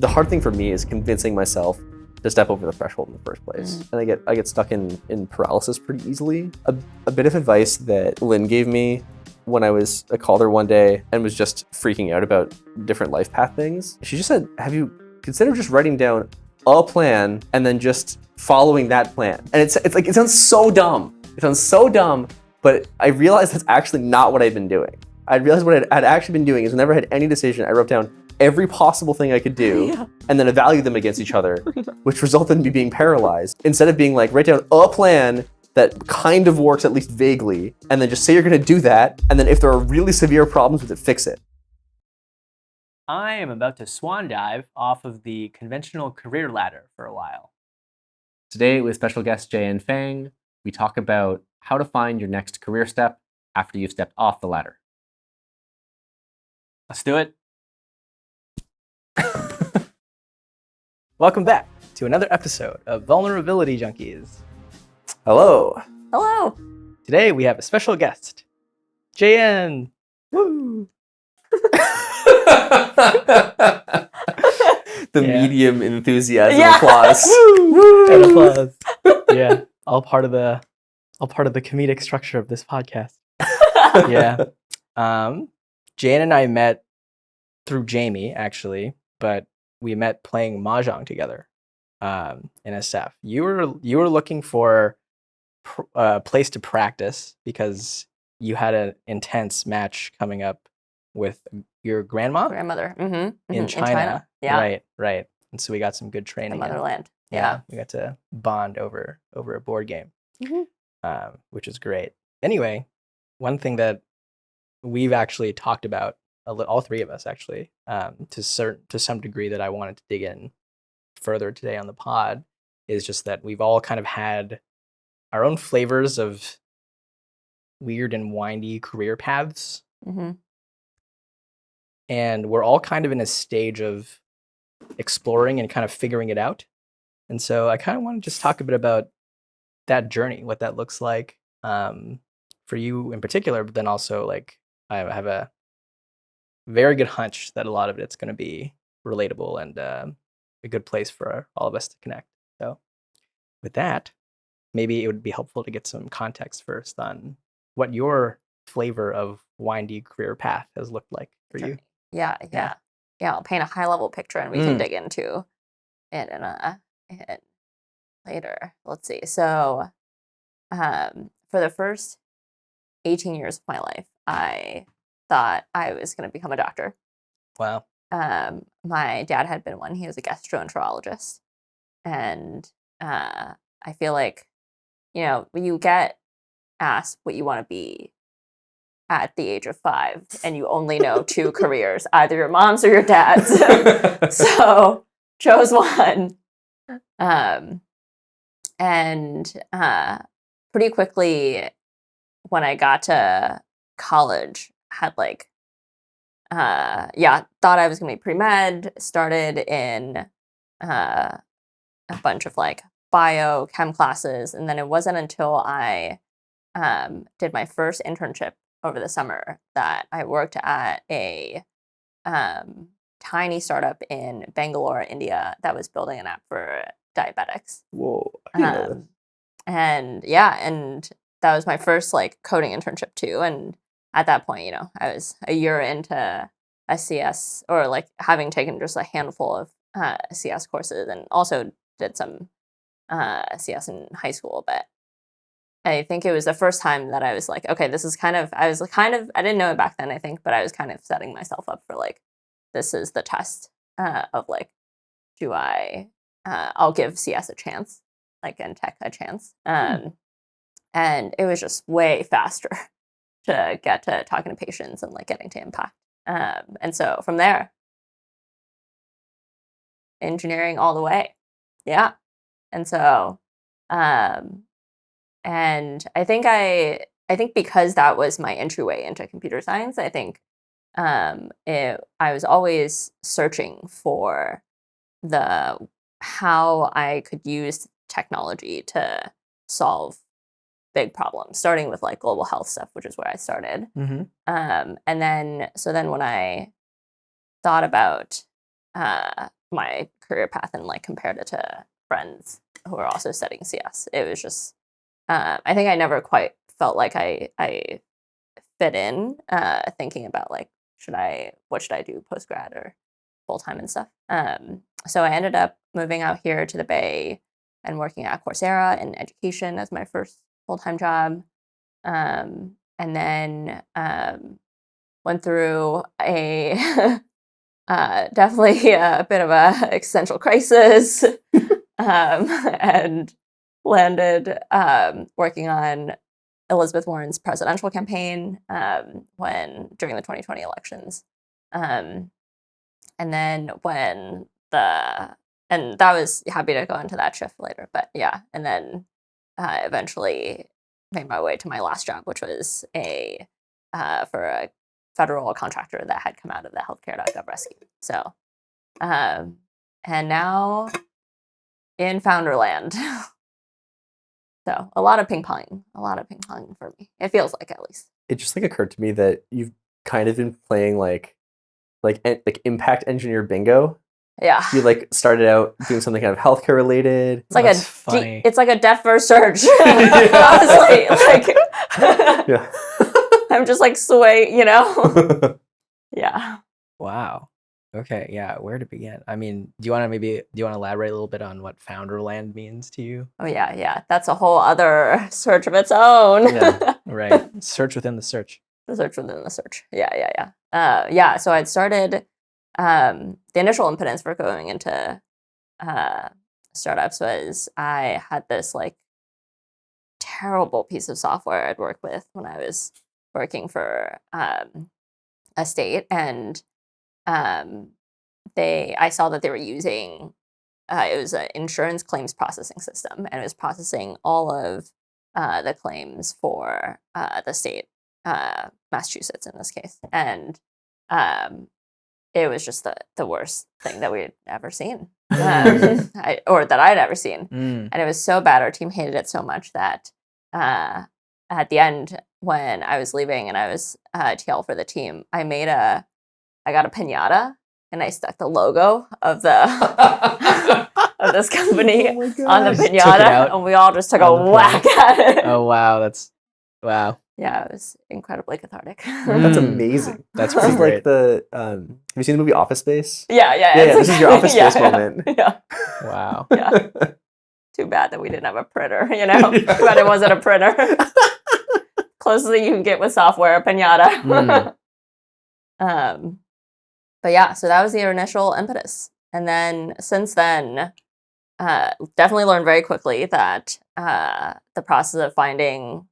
The hard thing for me is convincing myself to step over the threshold in the first place. And I get stuck in paralysis pretty easily. A bit of advice that Lynn gave me when I called her one day and was just freaking out about different life path things. She just said, have you considered just writing down a plan and then just following that plan? And it's like, it sounds so dumb. It sounds so dumb, but I realized that's actually not what I'd been doing. I realized what I'd actually been doing is whenever I had any decision, I wrote down every possible thing I could do and then evaluate them against each other, which resulted in me being paralyzed. Instead of being like, write down a plan that kind of works at least vaguely, and then just say you're gonna do that, and then if there are really severe problems with it, fix it. I am about to swan dive off of the conventional career ladder for a while. Today with special guest JN Fang, we talk about how to find your next career step after you've stepped off the ladder. Let's do it. Welcome back to another episode of Vulnerability Junkies. Hello. Hello. Today we have a special guest, JN. Woo! The Yeah. medium enthusiasm Yeah. applause. Woo! And applause. Yeah, all part of the comedic structure of this podcast. Yeah. Jan and I met through Jamie, actually, but we met playing Mahjong together in SF. You were looking for a place to practice because you had an intense match coming up with your Grandmother. in China. Yeah. Right. And so we got some good The training. motherland. Yeah. We got to bond over a board game, Mhm. which is great. Anyway, one thing that we've actually talked about, all three of us actually, to some degree that I wanted to dig in further today on the pod, is just that we've all kind of had our own flavors of weird and windy career paths. Mm-hmm. And we're all kind of in a stage of exploring and kind of figuring it out. And so I kind of want to just talk a bit about that journey, what that looks like for you in particular, but then also like I have a very good hunch that a lot of it's going to be relatable and a good place for all of us to connect. So with that, maybe it would be helpful to get some context first on what your flavor of windy career path has looked like for you. Yeah. I'll paint a high level picture and we can dig into it in later. Let's see. So for the first 18 years of my life, I thought I was going to become a doctor. Wow. My dad had been one. He was a gastroenterologist. And I feel like, when you get asked what you want to be at the age of 5 and you only know 2 careers, either your mom's or your dad's. So chose one. And pretty quickly when I got to college, had thought I was going to be pre-med, started in a bunch of bio chem classes. And then it wasn't until I did my first internship over the summer that I worked at a tiny startup in Bangalore, India, that was building an app for diabetics. Whoa. I didn't know this. And that was my first coding internship too. And at that point, I was a year into SCS, or having taken just a handful of CS courses, and also did some CS in high school. But I think it was the first time that I was like, okay, this is I didn't know it back then, I think, but I was kind of setting myself up for this is the test of do I'll give CS a chance, and tech a chance. And it was just way faster to get to talking to patients and getting to impact. And so from there, engineering all the way. Yeah. And so, and I think because that was my entryway into computer science, I think I was always searching for how I could use technology to solve big problems, starting with global health stuff, which is where I started. Mm-hmm. And then when I thought about my career path and like compared it to friends who are also studying CS. It was just, I think I never quite felt like I fit in, thinking about like, what should I do post grad or full time and stuff. So I ended up moving out here to the Bay and working at Coursera in education as my first full time job. And then went through a definitely a bit of a existential crisis, and landed working on Elizabeth Warren's presidential campaign during the 2020 elections. And then and that was happy to go into that shift later, but yeah, and then eventually made my way to my last job, which was for a federal contractor that had come out of the healthcare.gov rescue. So, and now in Founderland. So a lot of ping pong for me. It feels like, at least. It just like occurred to me that you've kind of been playing like impact engineer bingo. Yeah. You like started out doing something kind of healthcare related. It's like funny. It's like a death first search. Honestly, like Yeah. I'm just like sway, Yeah. Wow. Okay. Yeah. Where to begin? I mean, do you want to elaborate a little bit on what Founderland means to you? Oh yeah. That's a whole other search of its own. Yeah. Right. Search within the search. The search within the search. Yeah. So I'd started. The initial impetus for going into startups was I had this like terrible piece of software I'd worked with when I was working for a state, and I saw that they were using it was an insurance claims processing system, and it was processing all of the claims for the state, Massachusetts in this case, and it was just the worst thing that we had ever seen, or that I'd ever seen. And it was so bad. Our team hated it so much that at the end, when I was leaving and I was TL for the team, I got a piñata and I stuck the logo of of this company on the piñata, and we all just took a whack at it. Oh wow, wow. Yeah, it was incredibly cathartic. That's amazing. That's This pretty is great. like have you seen the movie Office Space? Yeah. This is your Office Space moment. Yeah. Wow. Yeah. Too bad that we didn't have a printer, Too bad it wasn't a printer. Closest thing you can get with software, a piñata. But yeah, so that was the initial impetus. And then since then, definitely learned very quickly that the process of finding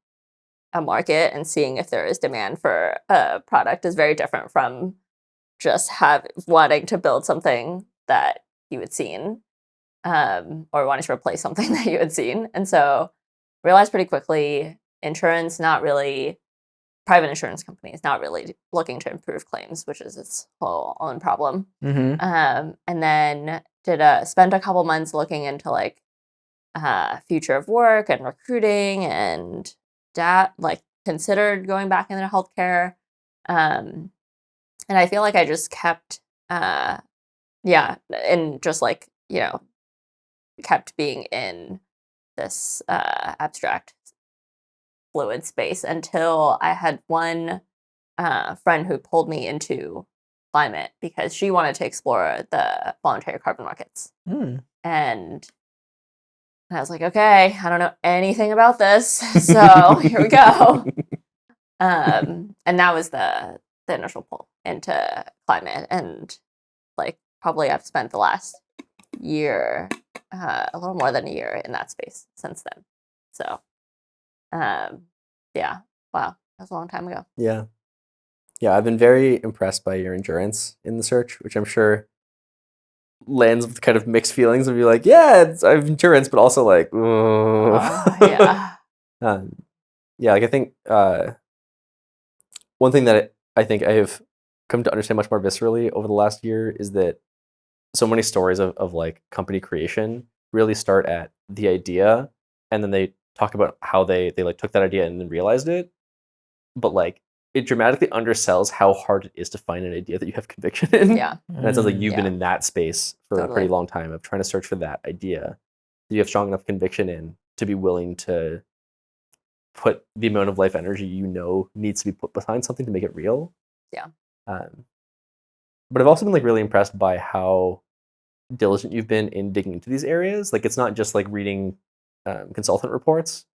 a market and seeing if there is demand for a product is very different from just wanting to build something that you had seen, or wanting to replace something that you had seen. And so realized pretty quickly, private insurance companies not really looking to improve claims, which is its whole own problem. And then spent a couple months looking into like future of work and recruiting, and considered going back into healthcare. And I feel like I just kept, and just like, kept being in this abstract fluid space until I had one friend who pulled me into climate because she wanted to explore the voluntary carbon markets. And I was like, okay, I don't know anything about this, so here we go. And that was the initial pull into climate, and like probably I've spent the last year, a little more than a year in that space since then. So, yeah, wow, that was a long time ago. Yeah, I've been very impressed by your endurance in the search, which I'm sure lands with kind of mixed feelings of you like, yeah, I have endurance, but also like, Yeah. Like I think one thing that I think I have come to understand much more viscerally over the last year is that so many stories of like company creation really start at the idea, and then they talk about how they like took that idea and then realized it. But like it dramatically undersells how hard it is to find an idea that you have conviction in. Yeah. And it sounds like you've been Yeah. in that space for a pretty long time of trying to search for that idea that you have strong enough conviction in to be willing to put the amount of life energy needs to be put behind something to make it real. Yeah. But I've also been like really impressed by how diligent you've been in digging into these areas. Like it's not just like reading consultant reports.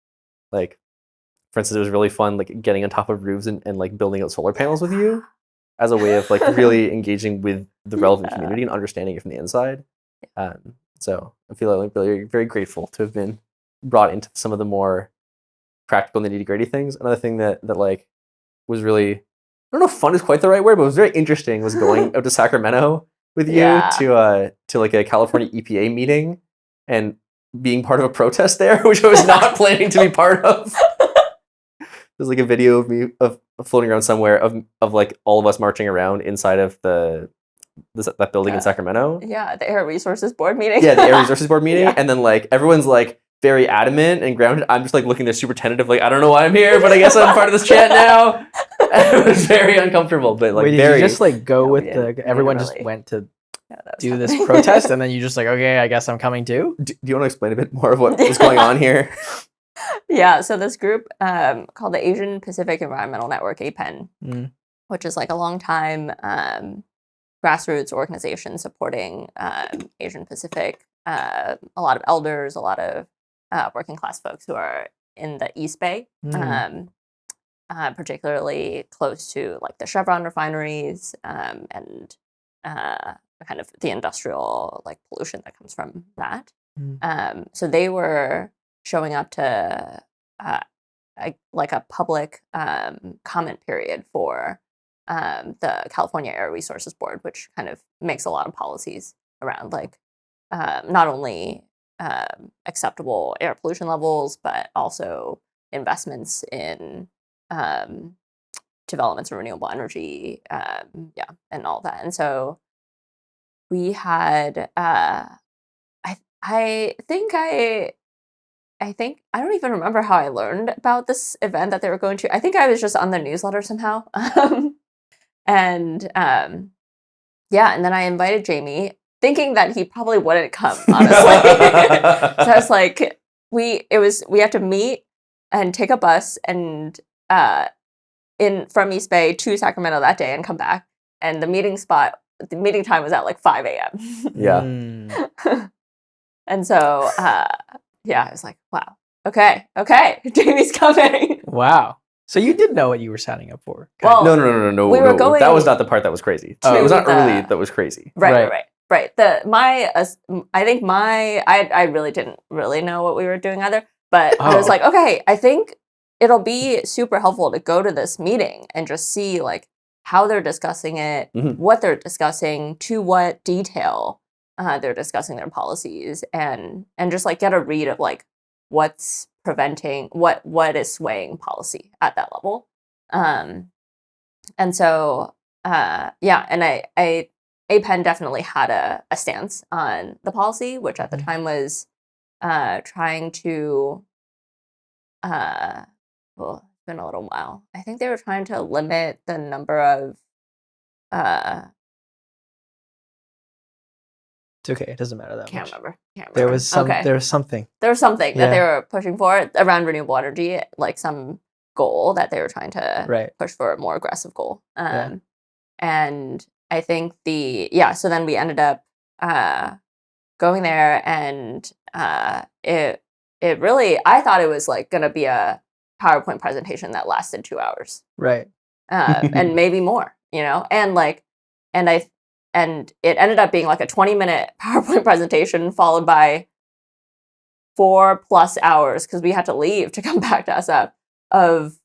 Like for instance, it was really fun like getting on top of roofs and like building out solar panels with you as a way of like really engaging with the relevant community and understanding it from the inside. So I feel like really very grateful to have been brought into some of the more practical nitty-gritty things. Another thing that like was really, I don't know if fun is quite the right word, but it was very interesting was going out to Sacramento with you to like a California EPA meeting and being part of a protest there, which I was not planning to be part of. There's like a video of me of floating around somewhere of like all of us marching around inside of that building in Sacramento. Yeah, the Air Resources Board meeting. Yeah, the Air Resources Board meeting. And then like everyone's like very adamant and grounded. I'm just like looking there super tentative, like I don't know why I'm here, but I guess I'm part of this chat now. It was very uncomfortable, but like Wait, very. did you just like go with everyone really. just went to do fun. this protest, and then you just like, okay, I guess I'm coming too? Do you want to explain a bit more of what was going on here? Yeah, so this group called the Asian Pacific Environmental Network, APEN, which is like a long time grassroots organization supporting Asian Pacific, a lot of elders, a lot of working class folks who are in the East Bay, particularly close to like the Chevron refineries and kind of the industrial like pollution that comes from that. So they were showing up to like a public comment period for the California Air Resources Board, which kind of makes a lot of policies around like not only acceptable air pollution levels, but also investments in developments in renewable energy, and all that. And so we had, I think I don't even remember how I learned about this event that they were going to. I think I was just on the newsletter somehow. And then I invited Jamie, thinking that he probably wouldn't come, honestly. So I was like, we had to meet and take a bus and from East Bay to Sacramento that day and come back. And the meeting time was at like 5 a.m. Yeah. And so I was like, wow, okay, Jamie's coming. Wow. So you did know what you were signing up for. Well, No. We were going. That was not the part that was crazy. It was not early that was crazy. Right. I really didn't really know what we were doing either. But I was like, okay, I think it'll be super helpful to go to this meeting and just see like how they're discussing it, what they're discussing, to what detail they're discussing their policies, and just like get a read of like what's preventing what is swaying policy at that level. And so and APEN definitely had a stance on the policy, which at the time was trying to well, it's been a little while. I think they were trying to limit the number of It's okay. It doesn't matter that Can't much. remember. There was something. There was something that they were pushing for around renewable energy, like some goal that they were trying to push for, a more aggressive goal. And I think so then we ended up going there, and it really, I thought it was like going to be a PowerPoint presentation that lasted 2 hours. Right. And maybe more, and it ended up being like a 20-minute PowerPoint presentation followed by 4+ hours, because we had to leave to come back to SF, of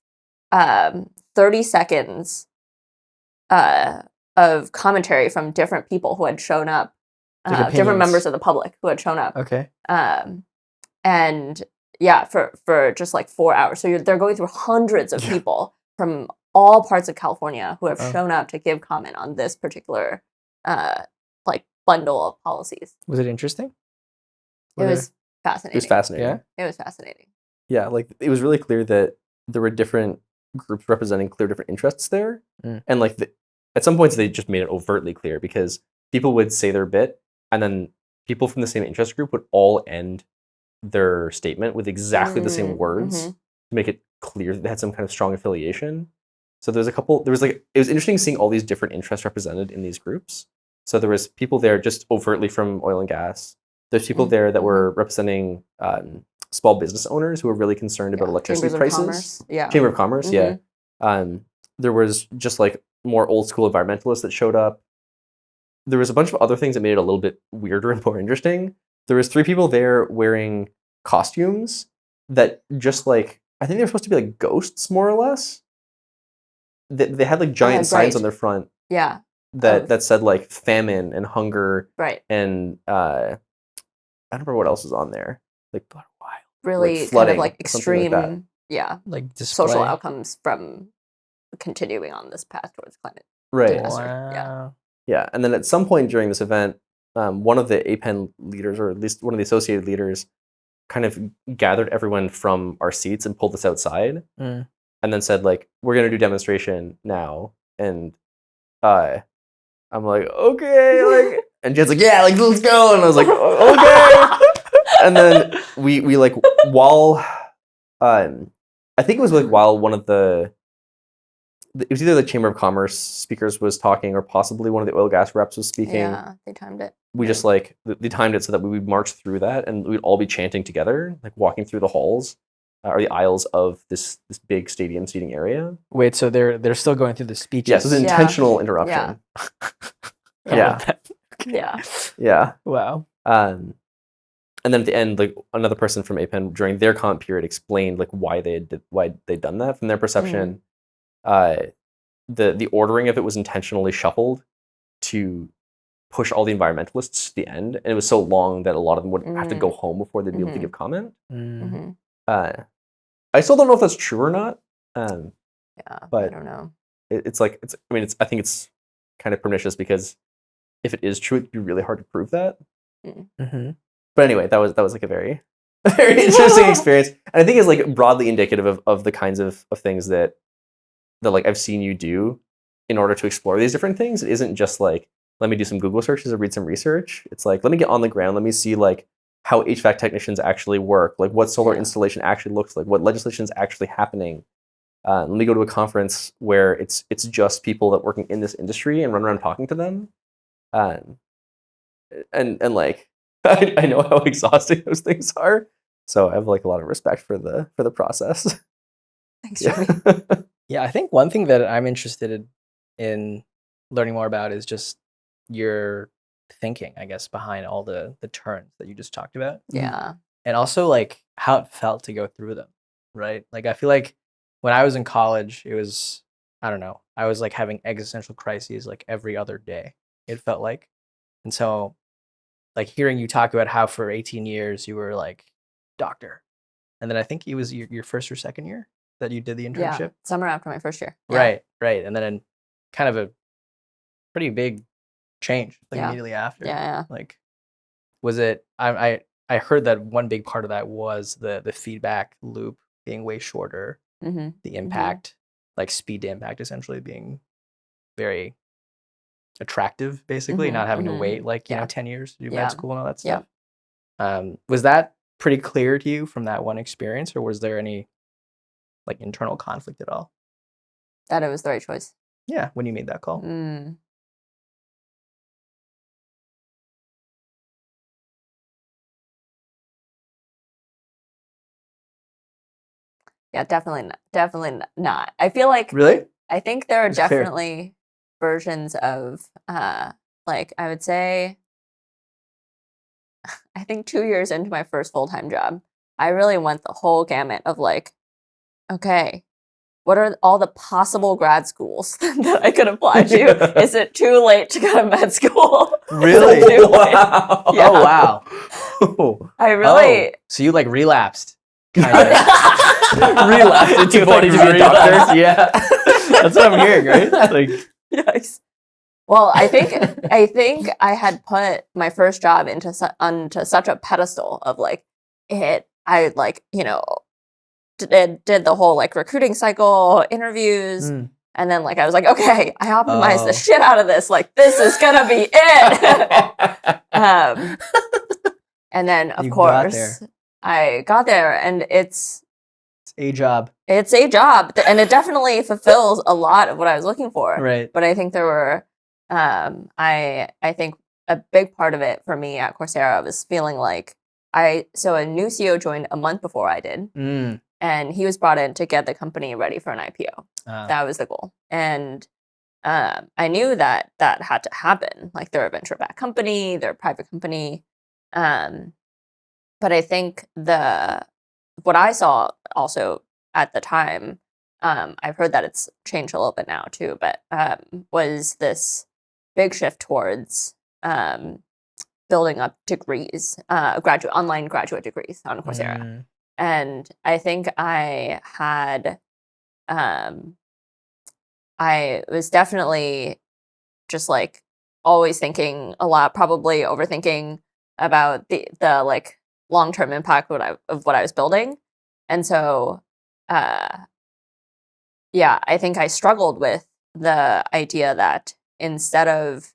30 seconds of commentary from different people who had shown up, different members of the public who had shown up. Okay. And for just like 4 hours. So they're going through hundreds of people from all parts of California who have shown up to give comment on this particular like bundle of policies. Was it interesting? It was fascinating. It was fascinating. Yeah. It was fascinating. Yeah, like it was really clear that there were different groups representing clear different interests there. Mm. And like at some points they just made it overtly clear because people would say their bit and then people from the same interest group would all end their statement with exactly the same words to make it clear that they had some kind of strong affiliation. So it was interesting seeing all these different interests represented in these groups. So there was people there just overtly from oil and gas. There's people there that were representing small business owners who were really concerned about electricity prices. Chamber of Commerce, yeah. There was just like more old school environmentalists that showed up. There was a bunch of other things that made it a little bit weirder and more interesting. There was 3 people there wearing costumes that just like, I think they were supposed to be like ghosts more or less. They had like giant signs on their front. Yeah. That said like famine and hunger. Right. And I don't remember what else was on there. Like really like flooding, kind of like extreme, like social outcomes from continuing on this path towards climate right. disaster. Yeah. And then at some point during this event, one of the APEN leaders, or at least one of the associated leaders, kind of gathered everyone from our seats and pulled us outside, and then said like, "We're gonna do demonstration now." And I'm like, "Okay," like, and Jen's like, "Yeah, like let's go," and I was like, "Okay." And then we like while I think it was like while one of it was either the Chamber of Commerce speakers was talking or possibly one of the oil gas reps was speaking. Yeah, they timed it. We just like they timed it so that we would march through that and we'd all be chanting together, like walking through the halls or the aisles of this big stadium seating area. Wait, so they're still going through the speeches? Yes, it was an intentional interruption. Yeah. Wow. And then at the end, like another person from APEN during their comment period explained like why they'd done that. From their perception, the ordering of it was intentionally shuffled to push all the environmentalists to the end, and it was so long that a lot of them would have to go home before they'd be able to give comment. I still don't know if that's true or not. But I don't know. I think it's kind of pernicious because if it is true, it'd be really hard to prove that. But anyway, that was like a very, very interesting experience, and I think it's like broadly indicative of the kinds of things that like I've seen you do in order to explore these different things. It isn't just like, let me do some Google searches or read some research. It's like, let me get on the ground. Let me see like how HVAC technicians actually work, like what solar installation actually looks like, what legislation is actually happening. Let me go to a conference where it's just people that working in this industry and run around talking to them. And like, I know how exhausting those things are. So I have like a lot of respect for the process. Thanks, Jeremy. Yeah, I think one thing that I'm interested in learning more about is just your thinking, I guess, behind all the turns that you just talked about. Yeah. And also like how it felt to go through them, right? Like I feel like when I was in college, it was, I don't know, I was like having existential crises like every other day, it felt like. And so like hearing you talk about how for 18 years you were like doctor. And then I think it was your first or second year that you did the internship. Yeah, summer after my first year. Right. And then kind of a pretty big change like immediately after. Yeah. Like, was it? I heard that one big part of that was the feedback loop being way shorter. The impact, like speed to impact, essentially being very attractive. Basically, not having to wait like 10 years to do med school and all that stuff. Was that pretty clear to you from that one experience, or was there any like internal conflict at all? That it was the right choice. Yeah, when you made that call. Yeah, definitely not. I feel like Really? I think there are It's clear. definitely versions of like I would say I think 2 years into my first full-time job, I really went the whole gamut of like, okay, what are all the possible grad schools that I could apply to? Is it too late to go to med school? Really? Wow. Yeah. Oh wow. I really So you like relapsed. Kind of. Relapsed into wanting to be a doctor. Yeah. That's what I'm hearing, right? Like, yikes. Well, I think I had put my first job onto such a pedestal of like it. I like did the whole like recruiting cycle, interviews, and then like I was like, okay, I optimized the shit out of this. Like this is gonna be it. And then of course I got there, and it's a job. It's a job, and it definitely fulfills a lot of what I was looking for. Right. But I think there were, I think a big part of it for me at Coursera was feeling like so a new CEO joined a month before I did, and he was brought in to get the company ready for an IPO. That was the goal, and I knew that had to happen. Like they're a venture-backed company, they're a private company, but I think what I saw also at the time, I've heard that it's changed a little bit now too, but was this big shift towards building up degrees, online graduate degrees on Coursera. And I think I was definitely just like always thinking a lot, probably overthinking about the like long-term impact of what I was building. And so, I think I struggled with the idea that instead of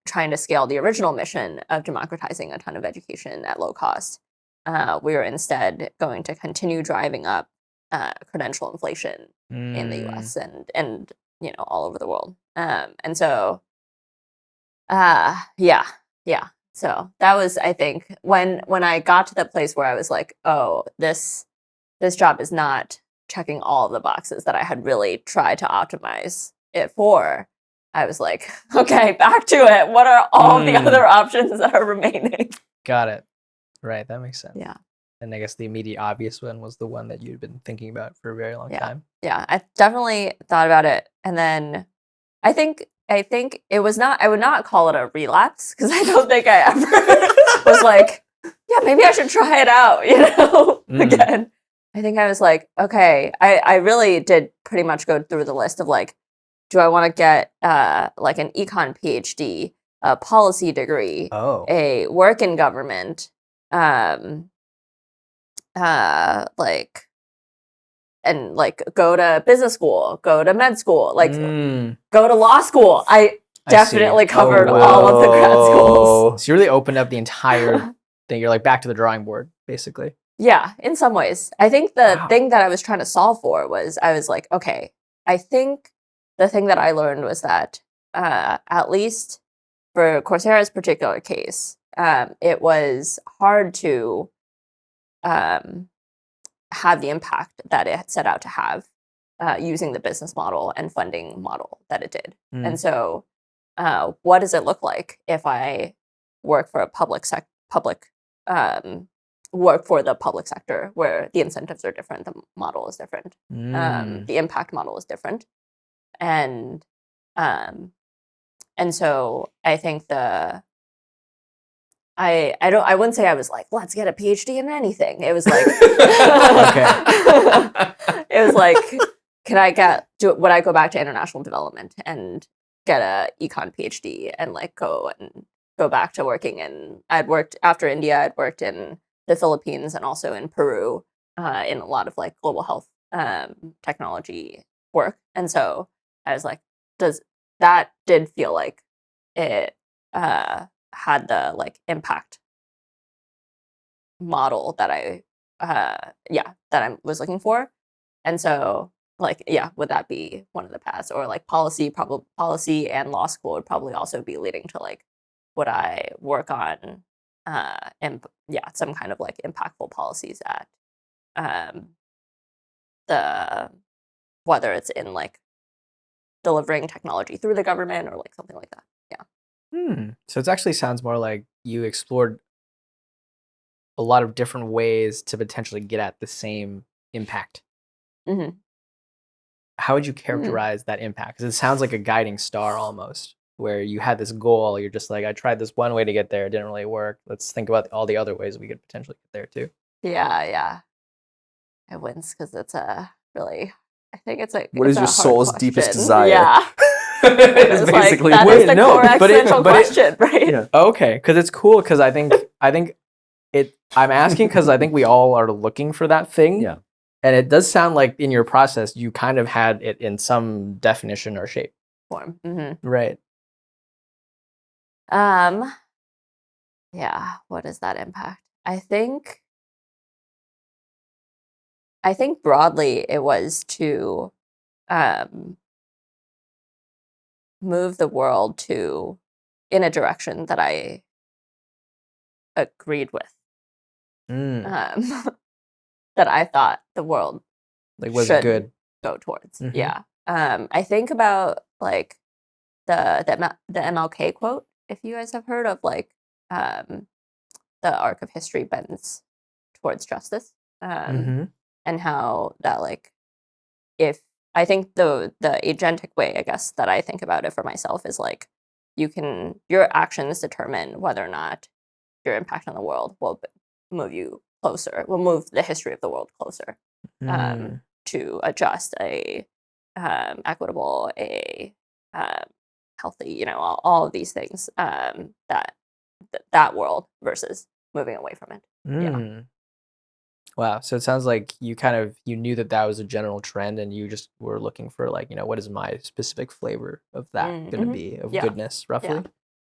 trying to scale the original mission of democratizing a ton of education at low cost, we were instead going to continue driving up credential inflation in the US and all over the world. And so, So that was, I think, when I got to the place where I was like, oh, this job is not checking all of the boxes that I had really tried to optimize it for. I was like, okay, back to it. What are all the other options that are remaining? Got it. Right, that makes sense. Yeah. And I guess the immediate obvious one was the one that you'd been thinking about for a very long time. Yeah, I definitely thought about it. And then I think it was not, I would not call it a relapse, because I don't think I ever was like, yeah, maybe I should try it out, again. I think I was like, okay, I really did pretty much go through the list of like, do I want to get like an econ PhD, a policy degree, a work in government, and like go to business school, go to med school, like go to law school. I definitely covered all of the grad schools. So you really opened up the entire thing. You're like back to the drawing board, basically. Yeah, in some ways. I think the thing that I was trying to solve for was, I was like, okay, I think the thing that I learned was that at least for Coursera's particular case, it was hard to have the impact that it had set out to have using the business model and funding model that it did. And so what does it look like if I work for a work for the public sector, where the incentives are different, the model is different, the impact model is different, and so I think I wouldn't say I was like, let's get a PhD in anything. It was like, it was like, would I go back to international development and get a econ PhD and like go back to working after India, I'd worked in the Philippines and also in Peru in a lot of like global health technology work. And so I was like, that did feel like it had the like impact model that I was looking for. And so like, would that be one of the paths? Or like policy and law school would probably also be leading to like, would I work on some kind of like impactful policies at whether it's in like delivering technology through the government or like something like that. So it actually sounds more like you explored a lot of different ways to potentially get at the same impact. How would you characterize that impact? Because it sounds like a guiding star almost, where you had this goal. You're just like, I tried this one way to get there. It didn't really work. Let's think about all the other ways we could potentially get there too. Yeah. I wince because it's really, I think it's like, what is your soul's deepest desire? Yeah. It's basically like, that is the core existential question, right? Yeah. Okay, because it's cool because I think I'm asking because I think we all are looking for that thing. Yeah. And it does sound like in your process, you kind of had it in some definition or shape. Form. Right. Yeah. What does that impact? I think broadly it was to move the world in a direction that I agreed with. That I thought the world Like was should good. go towards. Yeah. I think about like the MLK quote, if you guys have heard of like the arc of history bends towards justice. And how that like if I think the agentic way, I guess, that I think about it for myself is like your actions determine whether or not your impact on the world will move you closer, will move the history of the world closer to a just, a equitable, a healthy, you know, all of these things that world versus moving away from it. Yeah. Wow. So it sounds like you knew that was a general trend and you just were looking for like, what is my specific flavor of that going to be of goodness, roughly?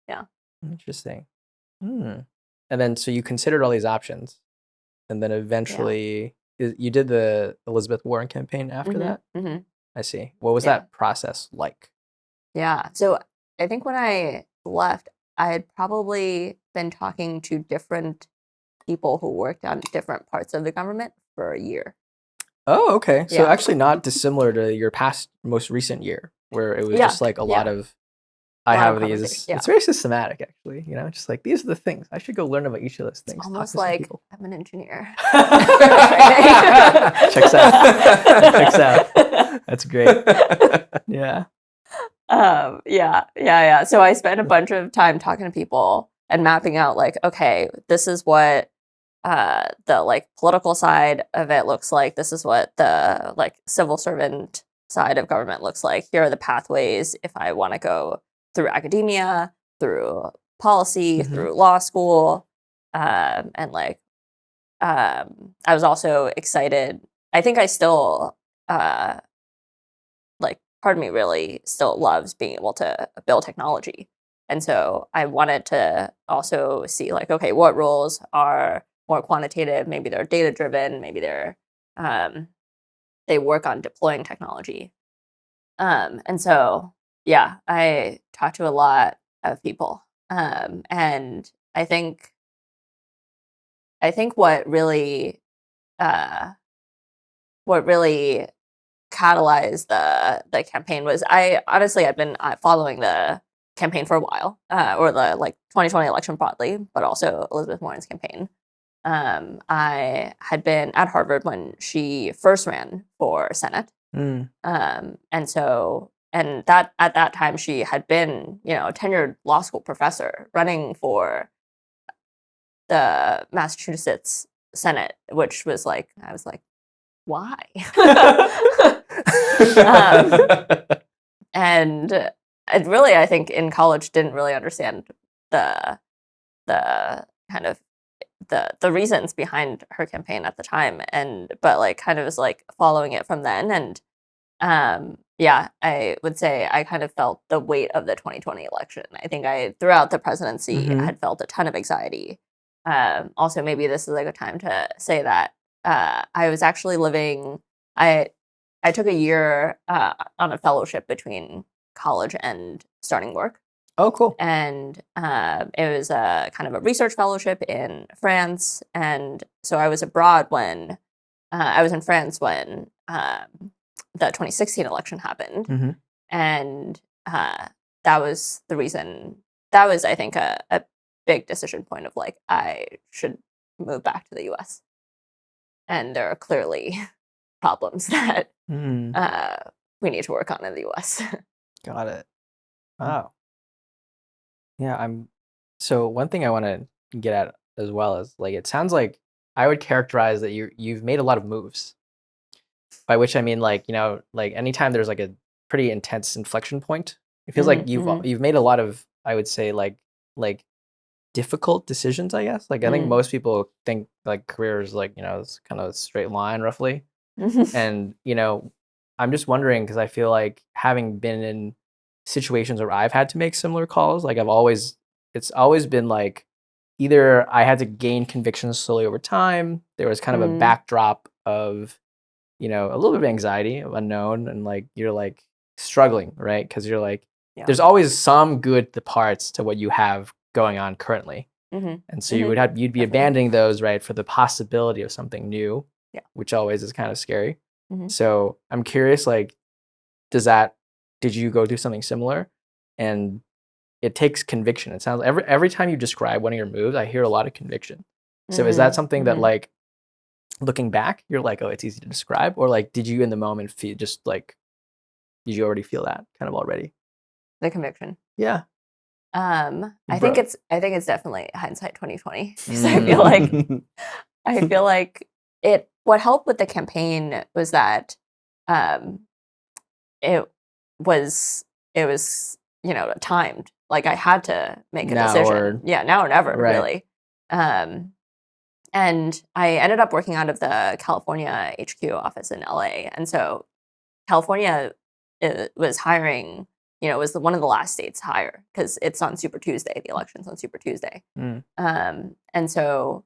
Yeah. Interesting. And then, so you considered all these options and then eventually you did the Elizabeth Warren campaign after that? I see. What was that process like? Yeah. So I think when I left, I had probably been talking to different people who worked on different parts of the government for a year. Oh, okay. So actually not dissimilar to your most recent year where it was just like a lot of, I have these, it's very systematic actually, just like, these are the things. I should go learn about each of those things. It's almost like I'm an engineer. Checks out. That's great. Yeah. Yeah. So I spent a bunch of time talking to people and mapping out like, okay, this is what the like political side of it looks like. This is what the like civil servant side of government looks like. Here are the pathways if I want to go through academia, through policy, through law school, and like I was also excited. I think I still like part of me really still loves being able to build technology. And so I wanted to also see like, okay, what roles are more quantitative? Maybe they're data driven. Maybe they're they work on deploying technology. And so yeah, I talked to a lot of people, and I think what really catalyzed the campaign was I honestly had been following the campaign for a while, or the like 2020 election broadly, but also Elizabeth Warren's campaign. I had been at Harvard when she first ran for Senate, and that at that time she had been a tenured law school professor running for the Massachusetts Senate, which was like I was like, why? And it really, I think, in college didn't really understand the kind of the reasons behind her campaign at the time, but like kind of was like following it from then, and yeah, I would say I kind of felt the weight of the 2020 election. I think I throughout the presidency had felt a ton of anxiety. Also, maybe this is like a time to say that I was actually living. I took a year on a fellowship between college and starting work. Oh, cool. And it was a kind of a research fellowship in France. And so I was abroad when I was in France when the 2016 election happened. And that was the reason, that was, I think, a big decision point of like, I should move back to the US. And there are clearly problems that we need to work on in the US. Got it. Wow. Yeah, so one thing I want to get at as well is like, it sounds like I would characterize that you've made a lot of moves, by which I mean like, like anytime there's like a pretty intense inflection point, it feels like you've made a lot of, I would say like difficult decisions, I guess. Like I think most people think like career is like, it's kind of a straight line roughly. And, I'm just wondering because I feel like having been in situations where I've had to make similar calls, like it's always been like either I had to gain conviction slowly over time. There was kind of a backdrop of, a little bit of anxiety of unknown and like you're like struggling, right? Because you're like, there's always some good parts to what you have going on currently. And so you'd be abandoning those, right, for the possibility of something new, which always is kind of scary. So I'm curious, like, did you go through something similar? And it takes conviction. It sounds every time you describe one of your moves, I hear a lot of conviction. So is that something that like looking back, you're like, oh, it's easy to describe? Or like, did you in the moment feel just like, did you already feel that kind of already? The conviction. Yeah. I think it's definitely hindsight 2020 because I feel like what helped with the campaign was that it was timed. Like I had to make a decision. Now or never, really. And I ended up working out of the California HQ office in LA. And so California was hiring, it was one of the last states to hire because it's on Super Tuesday. The election's on Super Tuesday. And so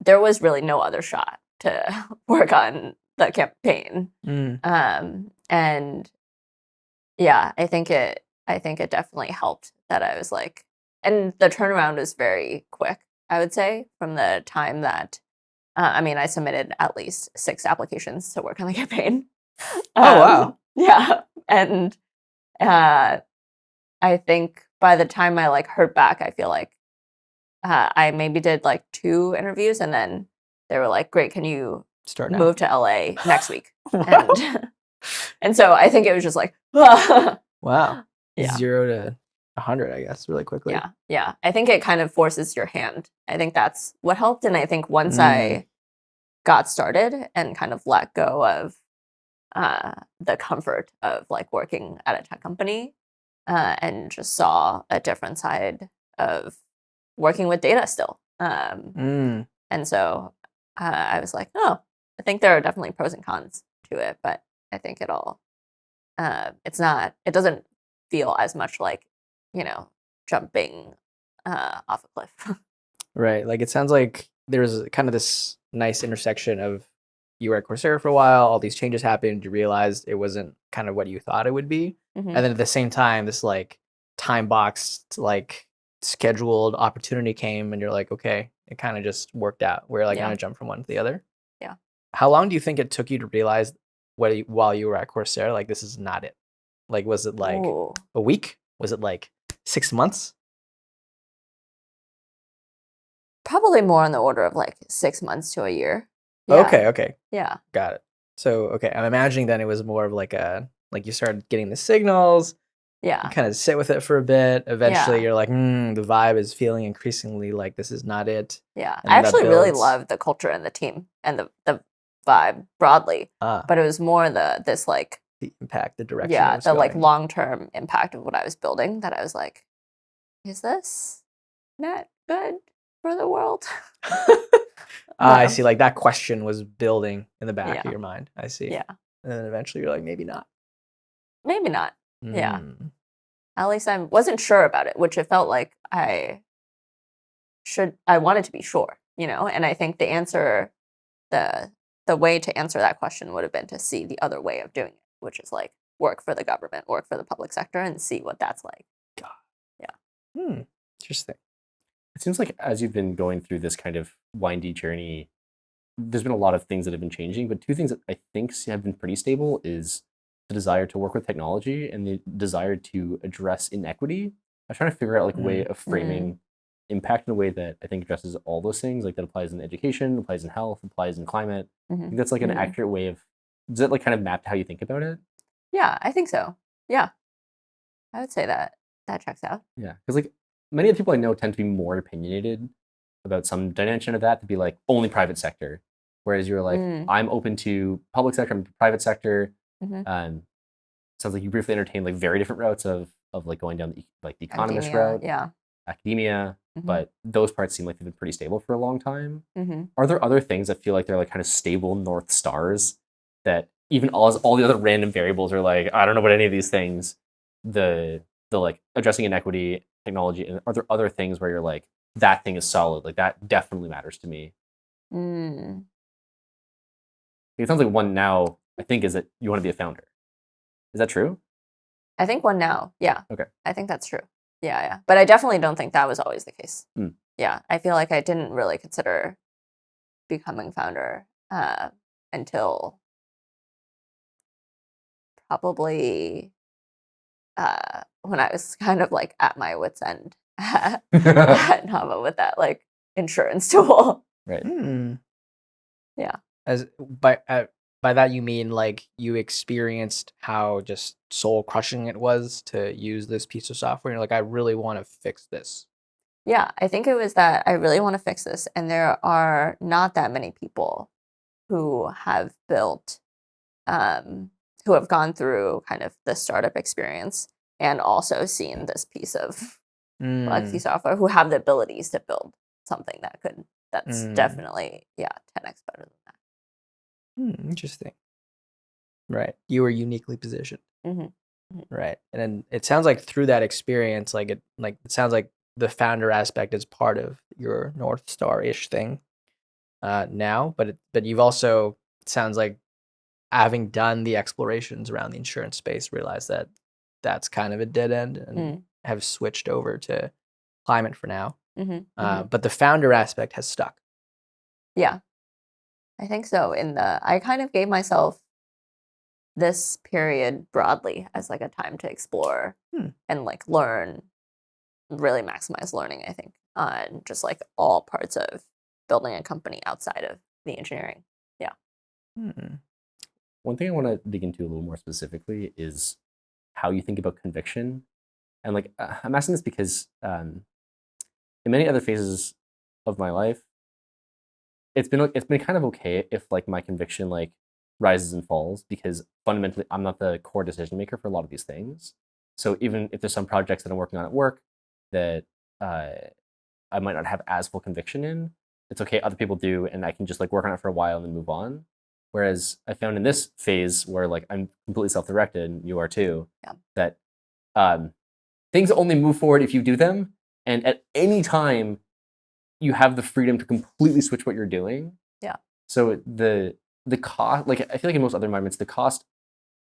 there was really no other shot to work on the campaign. And yeah, I think it definitely helped that I was like, and the turnaround was very quick, I would say, from the time that, I submitted at least 6 applications to work on the campaign. Oh, wow. Yeah. And I think by the time I like heard back, I feel like I maybe did like 2 interviews and then they were like, great, can you move to LA next week? And so I think it was just like, wow. 0 to 100, I guess, really quickly. Yeah. I think it kind of forces your hand. I think that's what helped. And I think once I got started and kind of let go of the comfort of like working at a tech company and just saw a different side of working with data still. And so I was like, oh, I think there are definitely pros and cons to it, but I think it doesn't feel as much like, jumping off a cliff. Right. Like it sounds like there's kind of this nice intersection of you were at Coursera for a while, all these changes happened, you realized it wasn't kind of what you thought it would be. And then at the same time, this like time boxed, like scheduled opportunity came and you're like, okay, it kind of just worked out. We're like going to jump from one to the other. Yeah. How long do you think it took you to realize while you were at Coursera, like this is not it? Like, was it like a week? Was it like 6 months? Probably more on the order of like 6 months to a year. Yeah. Okay. Yeah. Got it. So, okay, I'm imagining then it was more of like you started getting the signals. Yeah. You kind of sit with it for a bit. Eventually you're like, the vibe is feeling increasingly like this is not it. Yeah. I actually really loved the culture and the team and the vibe broadly. But it was more the impact, the direction. Yeah, the like long-term impact of what I was building that I was like, is this not good for the world? I see. Like that question was building in the back of your mind. I see. Yeah. And then eventually you're like, maybe not. Maybe not. Yeah. At least I wasn't sure about it, which it felt like I wanted to be sure, and I think the answer, the way to answer that question would have been to see the other way of doing it, which is like work for the government, work for the public sector and see what that's like. God. Yeah. Interesting. It seems like as you've been going through this kind of windy journey, there's been a lot of things that have been changing, but 2 things that I think have been pretty stable is the desire to work with technology and the desire to address inequity. I was trying to figure out like a way of framing impact in a way that I think addresses all those things, like that applies in education, applies in health, applies in climate. I think that's like an accurate way of, does it like kind of map to how you think about it? Yeah, I think so. Yeah. I would say that checks out. Yeah, because like many of the people I know tend to be more opinionated about some dimension of that, to be like only private sector. Whereas you're like, I'm open to public sector, I'm private sector. Sounds like you briefly entertained like very different routes of like going down the economist route, Yeah, academia. but those parts seem like they've been pretty stable for a long time. Mm-hmm. Are there other things that feel like they're like kind of stable North Stars that even all the other random variables are like, I don't know about any of these things, the like addressing inequity, technology, and are there other things where you're like, that thing is solid, like that definitely matters to me? It sounds like one now, I think, is that you want to be a founder. Is that true? I think one now. Yeah. Okay. I think that's true. Yeah, yeah. But I definitely don't think that was always the case. Mm. Yeah. I feel like I didn't really consider becoming founder until probably when I was kind of like at my wit's end at Nava with that like insurance tool. Right. Yeah. As by that you mean like you experienced how just soul crushing it was to use this piece of software. You're like, I really want to fix this. Yeah, I think it was that I really want to fix this, and there are not that many people who have built, who have gone through kind of the startup experience and also seen this piece of legacy software who have the abilities to build something that's definitely 10x better than that. Interesting. Right. You were uniquely positioned. Mm-hmm. Right. And then it sounds like through that experience, it sounds like the founder aspect is part of your North Star-ish thing now, but you've also, it sounds like, having done the explorations around the insurance space, realized that that's kind of a dead end and have switched over to climate for now. But the founder aspect has stuck. Yeah, I think so. I kind of gave myself this period broadly as like a time to explore and like learn, really maximize learning, I think, on just like all parts of building a company outside of the engineering. Yeah. One thing I want to dig into a little more specifically is how you think about conviction. And like, I'm asking this because in many other phases of my life, it's been kind of okay if like my conviction like rises and falls, because fundamentally I'm not the core decision maker for a lot of these things. So even if there's some projects that I'm working on at work that I might not have as full conviction in, it's okay, other people do, and I can just like work on it for a while and then move on. Whereas I found in this phase where like I'm completely self-directed, and you are too, that things only move forward if you do them, and at any time you have the freedom to completely switch what you're doing. Yeah. So the cost, like I feel like in most other environments, the cost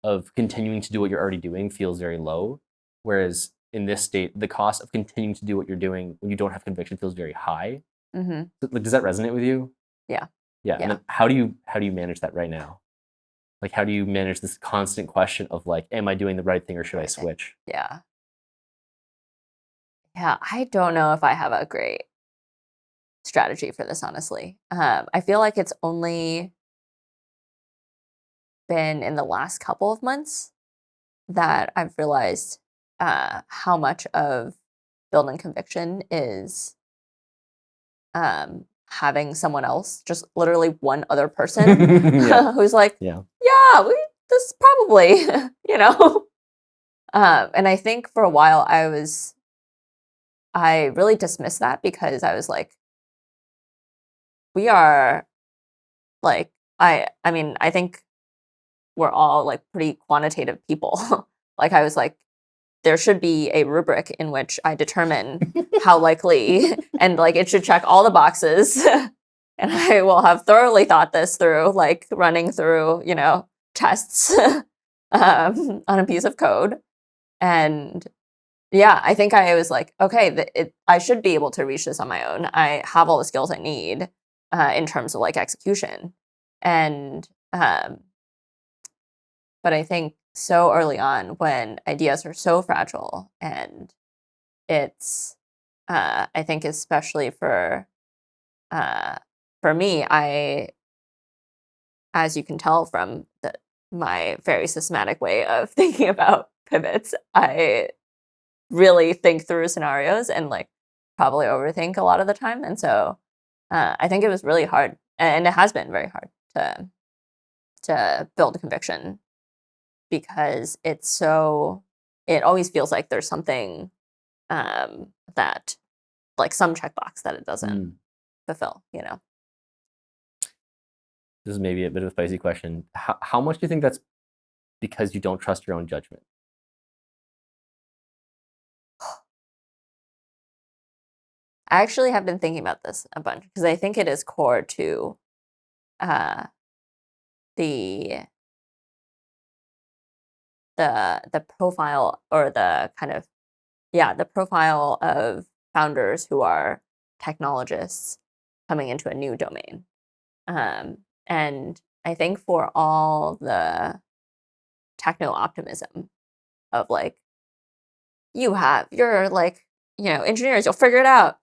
of continuing to do what you're already doing feels very low. Whereas in this state, the cost of continuing to do what you're doing when you don't have conviction feels very high. Like, does that resonate with you? Yeah. Yeah. And then how do you manage that right now? Like, how do you manage this constant question of like, am I doing the right thing or should I switch? Yeah. Yeah, I don't know if I have a great strategy for this, honestly. I feel like it's only been in the last couple of months that I've realized how much of building conviction is having someone else, just literally one other person who's like, this is probably, and I think for a while I really dismissed that, because I was like, we are like, I mean, I think we're all like pretty quantitative people. Like, I was like, there should be a rubric in which I determine how likely, and like it should check all the boxes. And I will have thoroughly thought this through, like running through, tests on a piece of code. And yeah, I think I was like, okay, I should be able to reach this on my own. I have all the skills I need in terms of like execution. And, but I think so early on, when ideas are so fragile, and it's, I think especially for me, as you can tell from my very systematic way of thinking about pivots, I really think through scenarios and like probably overthink a lot of the time. And so I think it was really hard, and it has been very hard to build a conviction, because it always feels like there's something that like some checkbox that it doesn't Mm. fulfill, you know. This is maybe a bit of a spicy question. How much do you think that's because you don't trust your own judgment? I actually have been thinking about this a bunch because I think it is core to the the profile or the kind of the profile of founders who are technologists coming into a new domain. And I think for all the techno optimism of like you're like, engineers, you'll figure it out.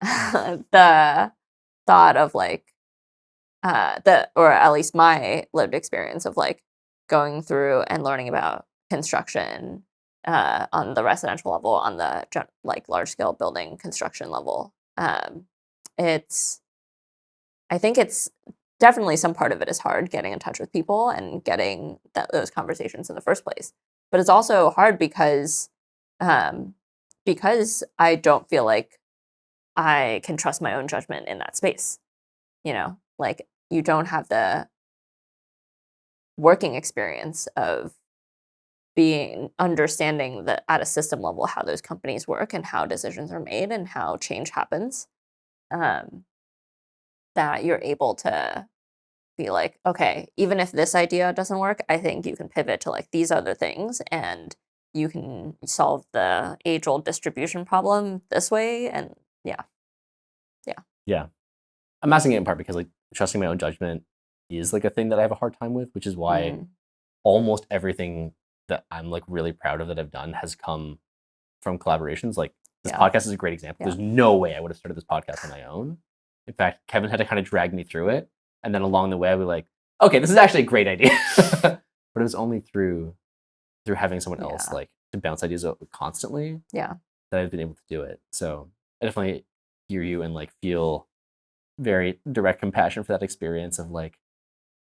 The thought of like or at least my lived experience of like going through and learning about construction on the residential level, on the like large scale building construction level. I think it's definitely some part of it is hard getting in touch with people and getting those conversations in the first place. But it's also hard because I don't feel like I can trust my own judgment in that space. Like you don't have the working experience of understanding that at a system level how those companies work and how decisions are made and how change happens. That you're able to be like, okay, even if this idea doesn't work, I think you can pivot to like these other things and you can solve the age-old distribution problem this way. And yeah. I'm asking it in part because like trusting my own judgment is like a thing that I have a hard time with, which is why almost everything that I'm like really proud of that I've done has come from collaborations. Like this podcast is a great example. There's no way I would have started this podcast on my own. In fact, Kevin had to kind of drag me through it. And then along the way, I was like, okay, this is actually a great idea. But it was only through having someone else like to bounce ideas constantly that I've been able to do it. So I definitely hear you and like feel very direct compassion for that experience of like,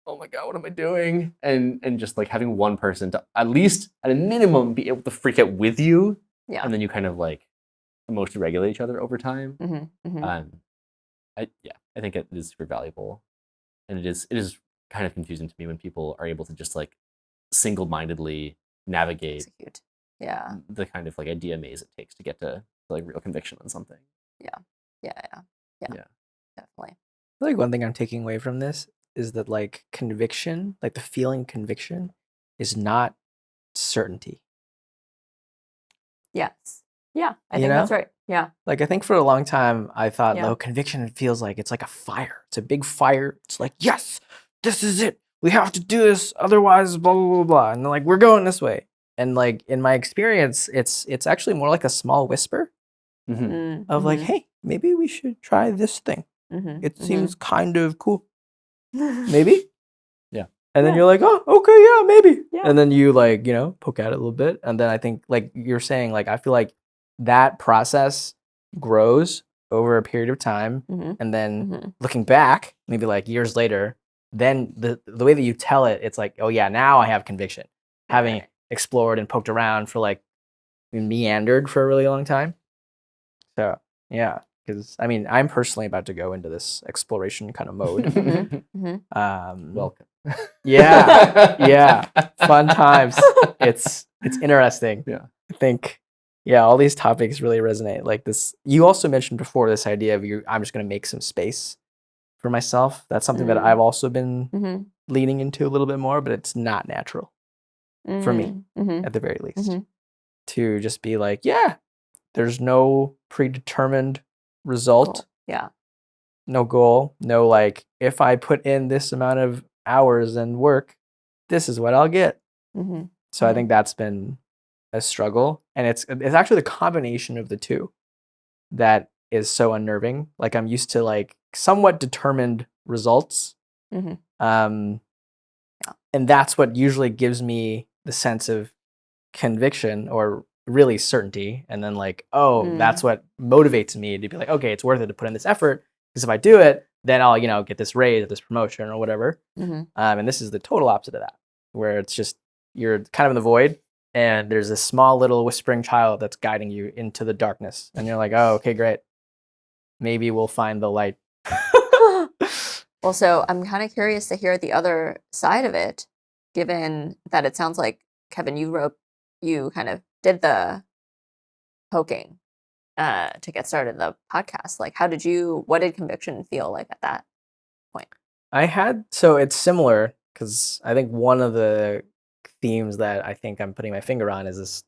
oh my God, what am I doing? And just like having one person to at least at a minimum be able to freak out with you. Yeah. And then you kind of like emotionally regulate each other over time. I think it is super valuable. And it is kind of confusing to me when people are able to just like single-mindedly navigate the kind of like idea maze it takes to get to like real conviction on something. Yeah. Definitely. I feel like one thing I'm taking away from this is that like conviction, like the feeling conviction is not certainty. Yes. Yeah, I think that's right. Yeah. Like I think for a long time I thought, no, conviction feels like it's like a fire. It's a big fire. It's like, yes, this is it. We have to do this, otherwise blah blah blah blah. And like we're going this way. And like in my experience, it's actually more like a small whisper of like, hey, maybe we should try this thing. It seems kind of cool. Maybe. Yeah. And then you're like, oh, okay, yeah, maybe. Yeah. And then you like, poke at it a little bit. And then I think like you're saying, like, I feel like that process grows over a period of time. And then looking back, maybe like years later, then the way that you tell it, it's like, oh yeah, now I have conviction. Having explored and poked around for like meandered for a really long time. So yeah. Because I mean, I'm personally about to go into this exploration kind of mode. Welcome. Yeah, fun times. It's interesting. Yeah, I think all these topics really resonate. Like this, you also mentioned before this idea of I'm just going to make some space for myself. That's something that I've also been leaning into a little bit more, but it's not natural for me at the very least to just be like, there's no predetermined result. No goal. No like, if I put in this amount of hours and work, this is what I'll get. So I think that's been a struggle. And it's actually the combination of the two that is so unnerving. Like I'm used to like somewhat determined results. And that's what usually gives me the sense of conviction or really certainty. And then like, that's what motivates me to be like, okay, it's worth it to put in this effort because if I do it, then I'll, get this raise or this promotion or whatever. And this is the total opposite of that, where it's just, you're kind of in the void and there's this small little whispering child that's guiding you into the darkness, and you're like, oh, okay, great. Maybe we'll find the light. Well, so I'm kind of curious to hear the other side of it, given that it sounds like, Kevin, you kind of did the poking to get started the podcast. Like, what did conviction feel like at that point? So it's similar because I think one of the themes that I think I'm putting my finger on is this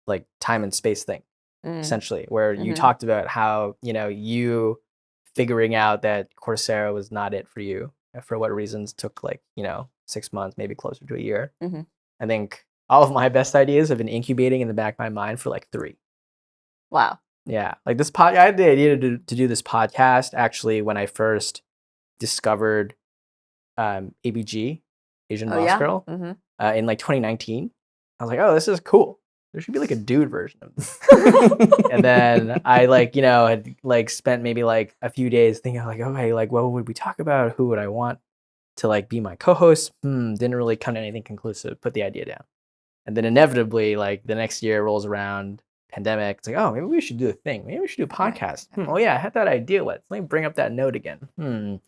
like time and space thing, essentially, where you talked about how, you figuring out that Coursera was not it for you, for what reasons took 6 months, maybe closer to a year. I think all of my best ideas have been incubating in the back of my mind for 3. Wow. Yeah. Like I had the idea to do this podcast actually when I first discovered ABG, Asian Boss Girl, in 2019. I was like, oh, this is cool. There should be a dude version of this. And then I had spent maybe a few days thinking okay, what would we talk about? Who would I want to be my co-host? Didn't really come to anything conclusive. Put the idea down. And then inevitably, the next year rolls around, pandemic. It's oh, maybe we should do a thing. Maybe we should do a podcast. Oh yeah, I had that idea. Let me bring up that note again.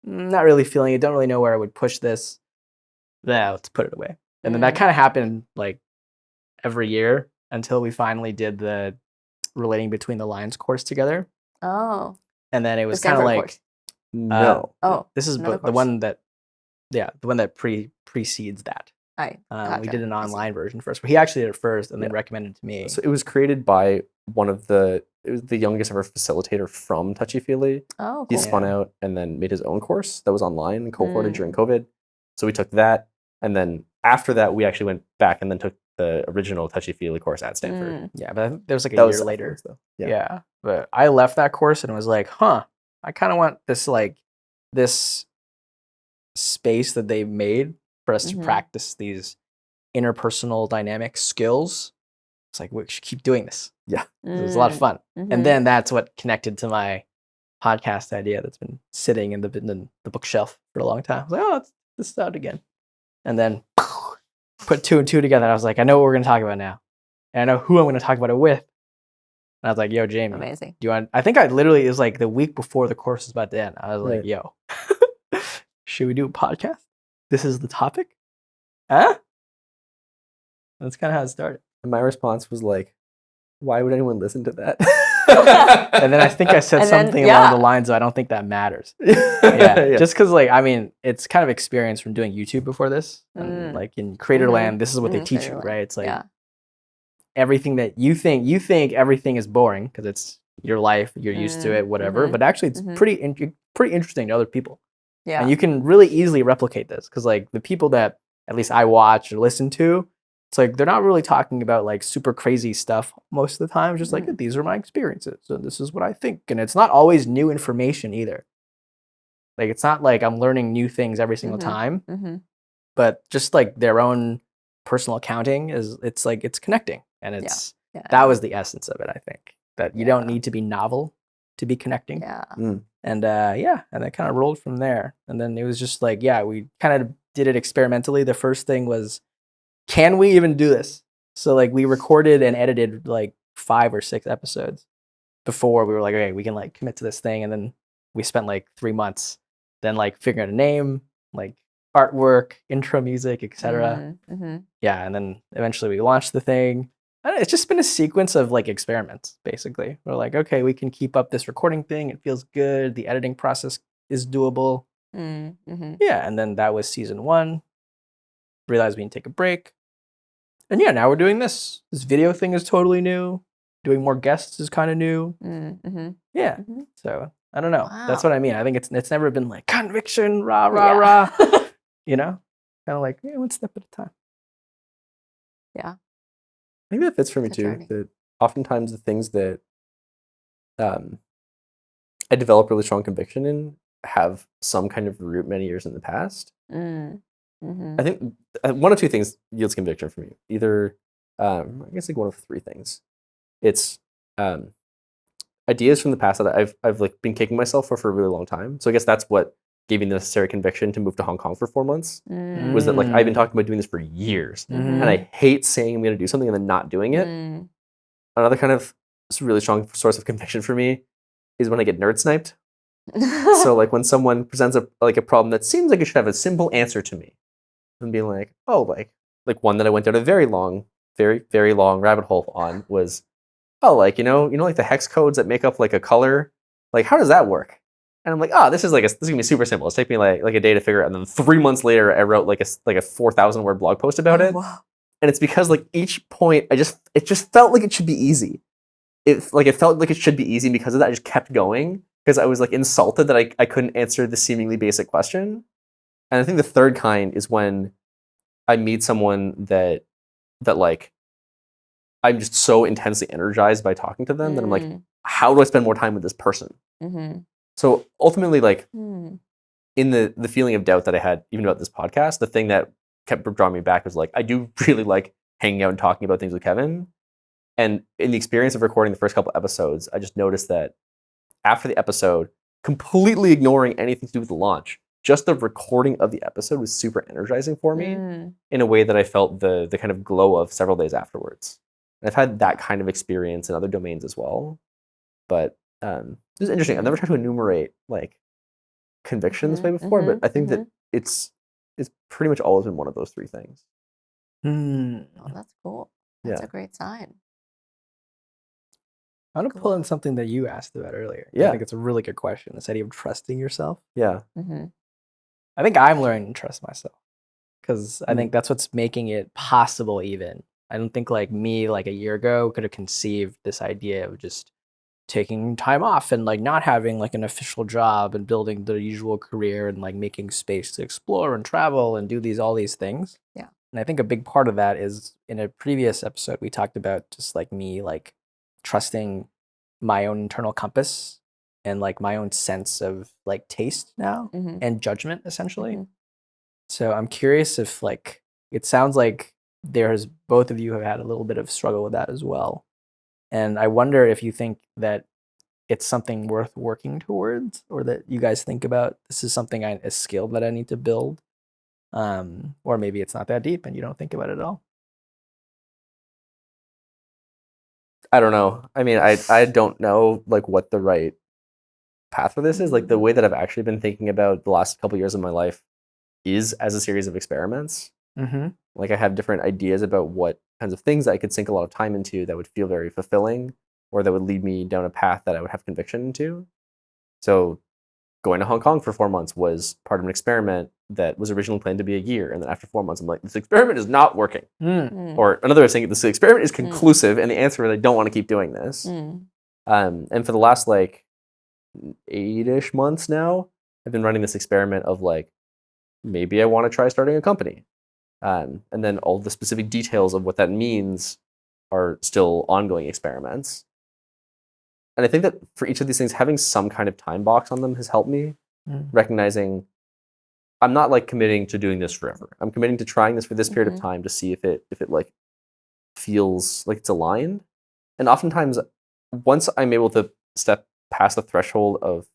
Not really feeling it. Don't really know where I would push this. Let's put it away. And then that kind of happened every year until we finally did the Relating Between the Lines course together. Oh. And then it was kind of no. This is the one that precedes that. Gotcha. We did an online version first, but he actually did it first and then recommended it to me. So it was created by it was the youngest ever facilitator from Touchy Feely. Oh, cool. He spun out and then made his own course that was online and cohorted during COVID. So we took that, and then after that, we actually went back and then took the original Touchy Feely course at Stanford. Yeah, but there was a year later. Though. Yeah, but I left that course and was I kind of want this space that they've made for us to practice these interpersonal dynamic skills. It's we should keep doing this. Yeah. It was a lot of fun. And then that's what connected to my podcast idea that's been sitting in the bookshelf for a long time. I was let's this out again. And then put 2 and 2 together. I was I know what we're going to talk about now. And I know who I'm going to talk about it with. And I was yo, Jamie. Amazing. Do you want? I think I literally, it was the week before the course was about to end. I was yo, should we do a podcast? This is the topic? Huh? That's kind of how it started. And my response was why would anyone listen to that? And then I think I said something along the lines of, I don't think that matters. Just because it's kind of experience from doing YouTube before this. And in Creator Land, this is what they teach you, right? It's everything that you think everything is boring because it's your life, you're used to it, whatever. But actually, it's pretty interesting to other people. Yeah. And you can really easily replicate this because the people that at least I watch or listen to, it's they're not really talking about super crazy stuff most of the time. Just these are my experiences and this is what I think. And it's not always new information either. It's not I'm learning new things every single time, but just their own personal accounting it's connecting. And it's that was the essence of it, I think. That you don't need to be novel to be connecting. Yeah. And and that kind of rolled from there. And then it was just we kind of did it experimentally. The first thing was, can we even do this? So we recorded and edited 5 or 6 episodes before we were okay, we can commit to this thing. And then we spent 3 months then figuring out a name, artwork, intro music, etc. Yeah, and then eventually we launched the thing. It's just been a sequence of experiments, basically. We're okay, we can keep up this recording thing. It feels good. The editing process is doable. Yeah, and then that was season 1. Realized we need to take a break. And now we're doing this. This video thing is totally new. Doing more guests is kind of new. Yeah. So I don't know. Wow. That's what I mean. I think it's never been conviction, rah, rah, rah. Kind of one step at a time. Yeah. I think that fits for me too. That oftentimes the things that I develop really strong conviction in have some kind of root many years in the past. I think one of 2 things yields conviction for me. Either, I guess one of 3 things. It's ideas from the past that I've been kicking myself for a really long time. So I guess that's what gave me the necessary conviction to move to Hong Kong for 4 months. Mm. Was that like I've been talking about doing this for years, Mhm. and I hate saying I'm going to do something and then not doing it. Mm. Another kind of really strong source of conviction for me is when I get nerd sniped. So like when someone presents a problem that seems like it should have a simple answer to me, and being like, oh, like one that I went down a very long rabbit hole on was, oh, like like the hex codes that make up like a color, like how does that work? And I'm like, oh, this is gonna be super simple. It's take me like a day to figure it out. And then 3 months later, I wrote like a 4,000 word blog post about it. Wow. And it's because like each point, it just felt like it should be easy. It felt like it should be easy, and because of that, I just kept going because I was like insulted that I couldn't answer the seemingly basic question. And I think the third kind is when I meet someone that like I'm just so intensely energized by talking to them that I'm like, how do I spend more time with this person? Mm-hmm. So ultimately, like Mm. in the feeling of doubt that I had even about this podcast, the thing that kept drawing me back was like, I do really like hanging out and talking about things with Kevin. And in the experience of recording the first couple episodes, I just noticed that after the episode, completely ignoring anything to do with the launch, just the recording of the episode was super energizing for me in a way that I felt the kind of glow of several days afterwards. And I've had that kind of experience in other domains as well. But this is interesting. I've never tried to enumerate like conviction this way before, but I think that it's pretty much always been one of those three things. Hmm. Oh, that's cool. That's Yeah. a great sign. I want to pull in something that you asked about earlier. I Yeah. think it's a really good question. This idea of trusting yourself. Yeah. Mm-hmm. I think I'm learning to trust myself because I Mm. think that's what's making it possible even. I don't think like me like a year ago could have conceived this idea of just taking time off and like not having like an official job and building the usual career and like making space to explore and travel and do all these things. Yeah. And I think a big part of that is in a previous episode we talked about just like me like trusting my own internal compass and like my own sense of like taste now Mm-hmm. and judgment essentially. Mhm. So I'm curious if like it sounds like both of you have had a little bit of struggle with that as well. And I wonder if you think that it's something worth working towards, or that you guys think about this is something a skill that I need to build, or maybe it's not that deep and you don't think about it at all. I don't know. I mean, I don't know like what the right path for this is. Like the way that I've actually been thinking about the last couple years of my life is as a series of experiments. Mm-hmm. Like I have different ideas about what kinds of things I could sink a lot of time into that would feel very fulfilling, or that would lead me down a path that I would have conviction into. So going to Hong Kong for 4 months was part of an experiment that was originally planned to be a year. And then after 4 months, I'm like, this experiment is not working. Mm. Or another way of saying it, this experiment is conclusive, and the answer is I don't want to keep doing this. And for the last like 8-ish months now, I've been running this experiment of like, maybe I want to try starting a company. And then all the specific details of what that means are still ongoing experiments. And I think that for each of these things, having some kind of time box on them has helped me, recognizing I'm not like committing to doing this forever. I'm committing to trying this for this period of time to see if it like feels like it's aligned. And oftentimes, once I'm able to step past the threshold of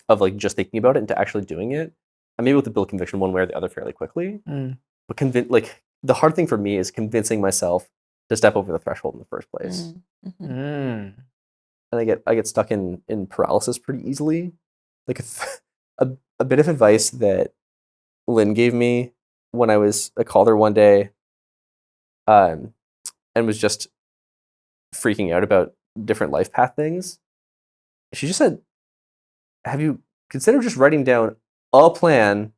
like just thinking about it into actually doing it, I'm able to build conviction one way or the other fairly quickly. But like the hard thing for me is convincing myself to step over the threshold in the first place. And I get stuck in paralysis pretty easily. Like a bit of advice that Lynn gave me when I called her one day, and was just freaking out about different life path things. She just said, have you considered just writing down a plan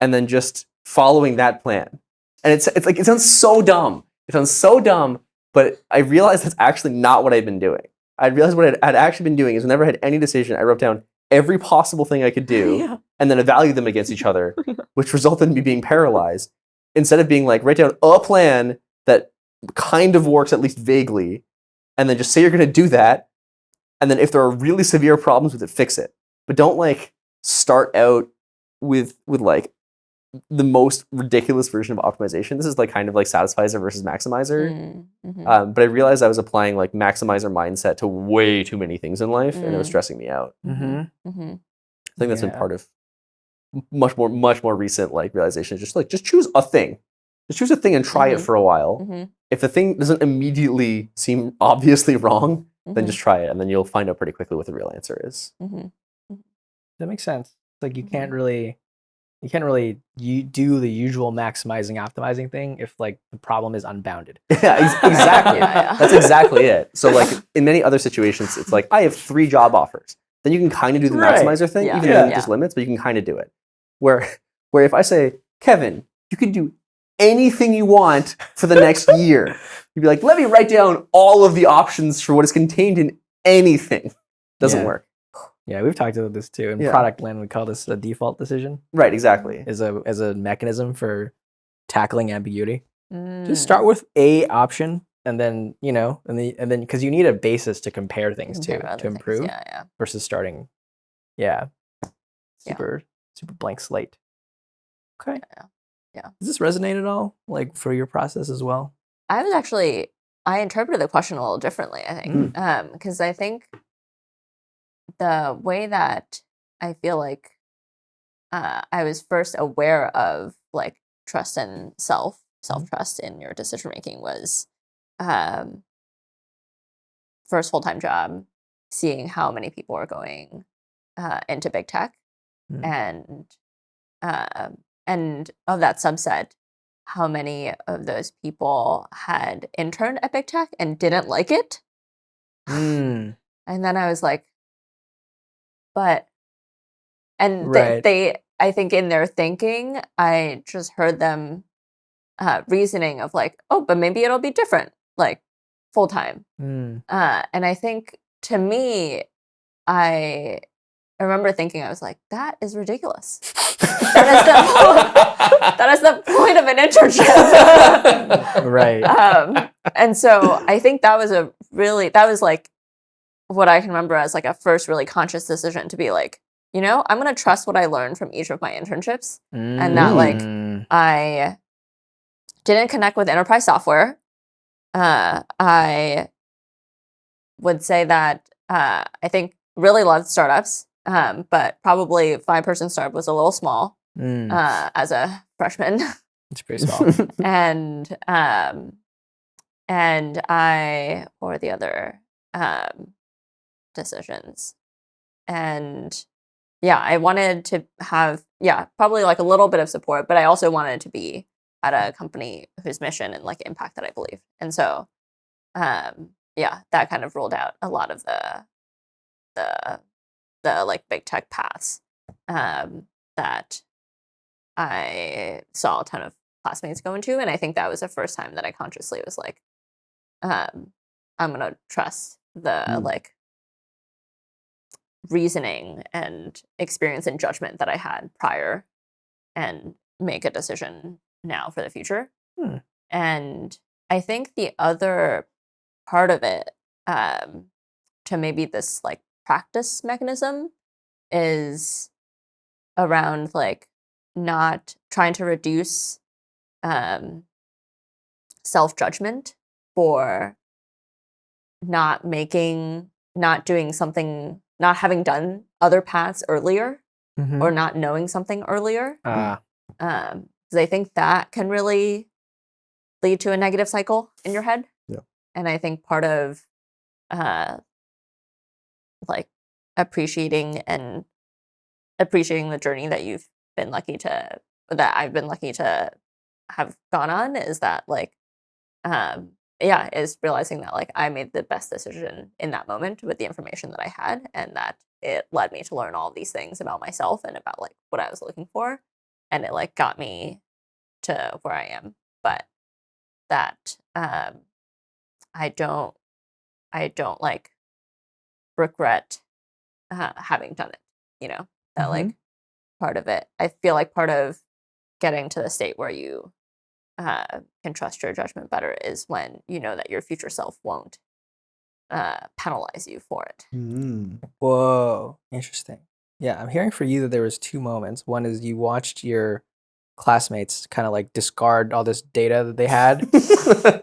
and then just following that plan? And it's like, it sounds so dumb. It sounds so dumb, but I realized that's actually not what I'd been doing. I realized what I'd actually been doing is whenever I had any decision, I wrote down every possible thing I could do and then evaluate them against each other, which resulted in me being paralyzed. Instead of being like, write down a plan that kind of works at least vaguely, and then just say you're going to do that. And then if there are really severe problems with it, fix it. But don't like start out with like the most ridiculous version of optimization. This is like kind of like satisfizer versus maximizer. But I realized I was applying like maximizer mindset to way too many things in life, and it was stressing me out. I think that's been part of much more recent like realization. Just choose a thing. Just choose a thing and try it for a while. If the thing doesn't immediately seem obviously wrong, then just try it, and then you'll find out pretty quickly what the real answer is. That makes sense. It's like you can't really do the usual maximizing optimizing thing if like the problem is unbounded. Yeah, exactly. That's exactly it. So like in many other situations, it's like I have 3 job offers. Then you can kind of do the maximizer thing, even though there's limits, but you can kind of do it. Where if I say, Kevin, you can do anything you want for the next year, you'd be like, let me write down all of the options for what is contained in anything. Doesn't work. Yeah, we've talked about this too. In product land, we call this a default decision. Right, exactly. As a mechanism for tackling ambiguity. Just start with a option, and then and then because you need a basis to compare things to improve. Versus starting, super blank slate. Okay. Yeah. Does this resonate at all, like for your process as well? I interpreted the question a little differently, I think, because I think the way that I feel like I was first aware of like trust and self-trust in your decision making was first full-time job, seeing how many people are going into big tech, and of that subset, how many of those people had interned at big tech and didn't like it. And then I was like, they I think in their thinking, I just heard them reasoning of like, oh, but maybe it'll be different, like full time. And I think to me, I remember thinking, I was like, that is ridiculous. That is the point of an internship. Right. And so I think that was like what I can remember as like a first really conscious decision to be like, I'm going to trust what I learned from each of my internships, and that like I didn't connect with enterprise software. I would say that I think really loved startups, but probably 5-person startup was a little small as a freshman. It's pretty small. and or the other decisions. And I wanted to have, probably like a little bit of support, but I also wanted to be at a company whose mission and like impact that I believe. And so, that kind of ruled out a lot of the like big tech paths that I saw a ton of classmates go into. And I think that was the first time that I consciously was like, I'm going to trust the like reasoning and experience and judgment that I had prior and make a decision now for the future. And I think the other part of it to maybe this like practice mechanism is around like not trying to reduce self-judgment for not doing something, not having done other paths earlier, or not knowing something earlier. Because I think that can really lead to a negative cycle in your head. Yeah. And I think part of like appreciating the journey that I've been lucky to have gone on is that like is realizing that like I made the best decision in that moment with the information that I had, and that it led me to learn all these things about myself and about like what I was looking for, and it like got me to where I am. But that I don't like regret having done it, that like part of it, I feel like part of getting to the state where you can trust your judgment better is when you know that your future self won't penalize you for it. Whoa, interesting. Yeah, I'm hearing for you that there was 2 moments. One is you watched your classmates kind of like discard all this data that they had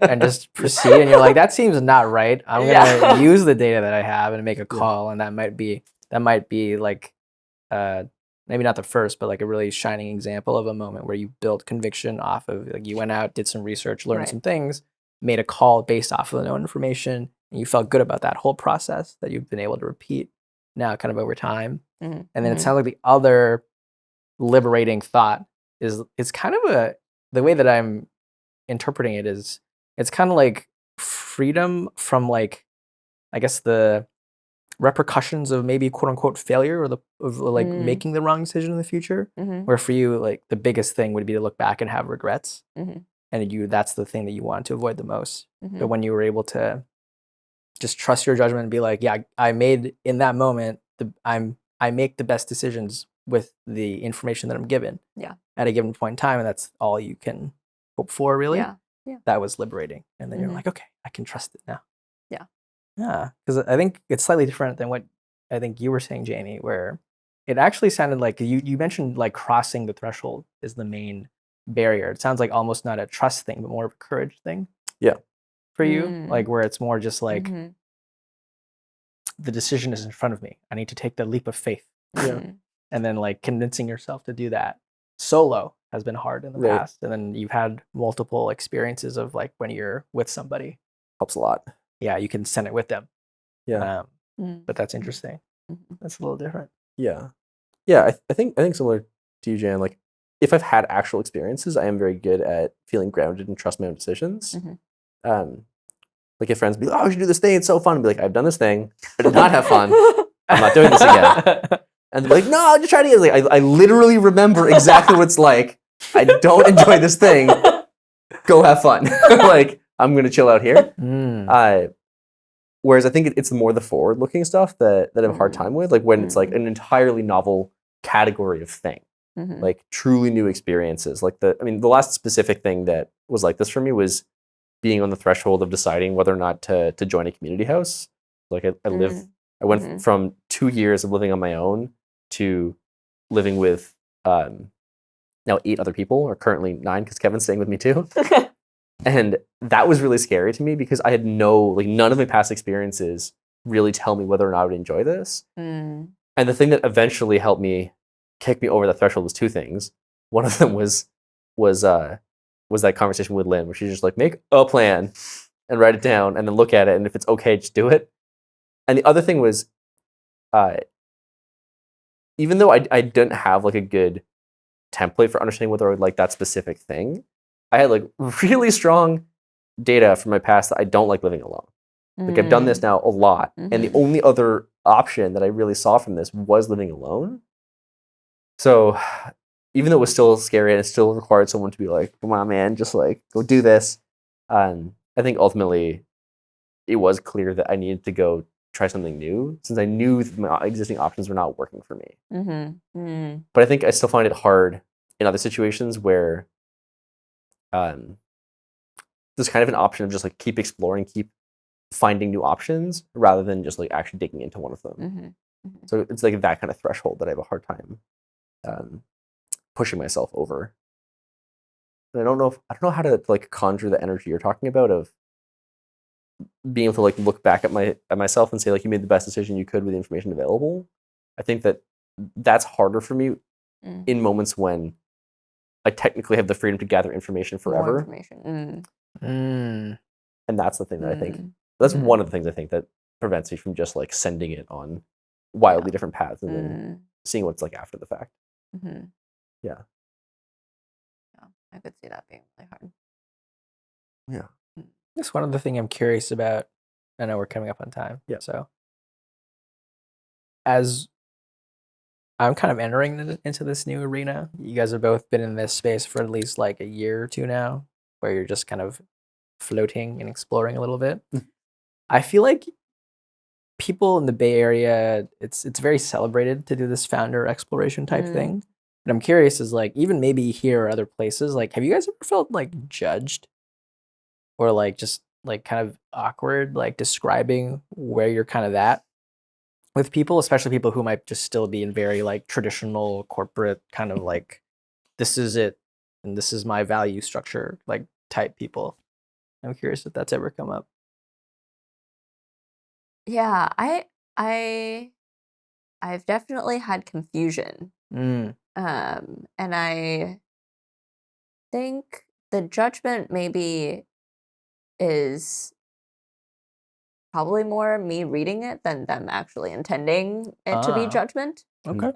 and just proceed. And you're like, that seems not right. I'm gonna use the data that I have and make a call. And that might be like maybe not the first, but like a really shining example of a moment where you built conviction off of like you went out, did some research, learned some things, made a call based off of the known information, and you felt good about that whole process that you've been able to repeat now kind of over time. And then it sounds like the other liberating thought is it's kind of the way that I'm interpreting it is it's kind of like freedom from like, I guess, the repercussions of maybe quote unquote failure or of like making the wrong decision in the future. Where for you, like the biggest thing would be to look back and have regrets. And that's the thing that you want to avoid the most. But when you were able to just trust your judgment and be like, yeah, I made in that moment, I make the best decisions with the information that I'm given at a given point in time. And that's all you can hope for, really. That was liberating. And then you're like, okay, I can trust it now. Yeah, because I think it's slightly different than what I think you were saying, Jamie, where it actually sounded like you mentioned like crossing the threshold is the main barrier. It sounds like almost not a trust thing, but more of a courage thing. Yeah. For you, like where it's more just like the decision is in front of me. I need to take the leap of faith. And then like convincing yourself to do that solo has been hard in the past. And then you've had multiple experiences of like when you're with somebody. Helps a lot. Yeah, you can send it with them. Yeah. But that's interesting. That's a little different. Yeah. Yeah, I think similar to you, Jan, like if I've had actual experiences, I am very good at feeling grounded and trust my own decisions. Like if friends be like, oh, we should do this thing, it's so fun. I'd be like, I've done this thing. I did not have fun. I'm not doing this again. And they're like, no, I'm just trying to get I literally remember exactly what it's like. I don't enjoy this thing. Go have fun. Like, I'm going to chill out here. Whereas I think it's more the forward-looking stuff that I have a hard time with, like when it's like an entirely novel category of thing, like truly new experiences. Like the last specific thing that was like this for me was being on the threshold of deciding whether or not to join a community house. Like I went from 2 years of living on my own to living with now 8 other people, or currently 9 because Kevin's staying with me too. And that was really scary to me because I had none of my past experiences really tell me whether or not I would enjoy this. And the thing that eventually helped me kick me over the threshold was 2 things. One of them was that conversation with Lynn where she's just like, make a plan and write it down and then look at it. And if it's okay, just do it. And the other thing was, even though I didn't have like a good template for understanding whether I would like that specific thing, I had like really strong data from my past that I don't like living alone. Like I've done this now a lot. And the only other option that I really saw from this was living alone. So even though it was still scary and it still required someone to be like, come on, man, just like go do this. I think ultimately it was clear that I needed to go try something new since I knew my existing options were not working for me. But I think I still find it hard in other situations where there's kind of an option of just like keep exploring, keep finding new options rather than just like actually digging into one of them. So it's like that kind of threshold that I have a hard time pushing myself over. And I don't know how to like conjure the energy you're talking about of being able to like look back at myself and say like you made the best decision you could with the information available. I think that's harder for me in moments when I technically have the freedom to gather information forever. More information. And that's the thing that I think, that's one of the things I think that prevents me from just like sending it on wildly different paths and then seeing what's like after the fact. Yeah. I could see that being really hard. Yeah. That's one other thing I'm curious about. I know we're coming up on time. Yeah. So as I'm kind of entering into this new arena, you guys have both been in this space for at least like a year or 2 now, where you're just kind of floating and exploring a little bit. I feel like people in the Bay Area, it's very celebrated to do this founder exploration type thing. And I'm curious, is like even maybe here or other places, like have you guys ever felt like judged or like just like kind of awkward, like describing where you're kind of at with people, especially people who might just still be in very like traditional corporate kind of like, this is it, and this is my value structure, like type people. I'm curious if that's ever come up. Yeah, I've definitely had confusion. Mm. And I think the judgment maybe is probably more me reading it than them actually intending it to be Ah. judgment. Okay.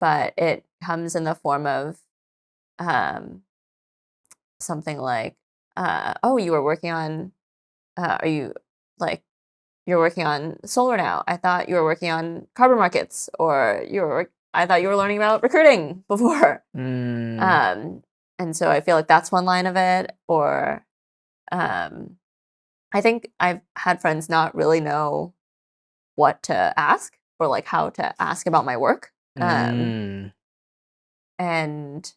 But it comes in the form of something like, oh, you were working on, are you like, you're working on solar now. I thought you were working on carbon markets, or I thought you were learning about recruiting before. Mm. And so I feel like that's one line of it. Or I think I've had friends not really know what to ask or like how to ask about my work. Mm. And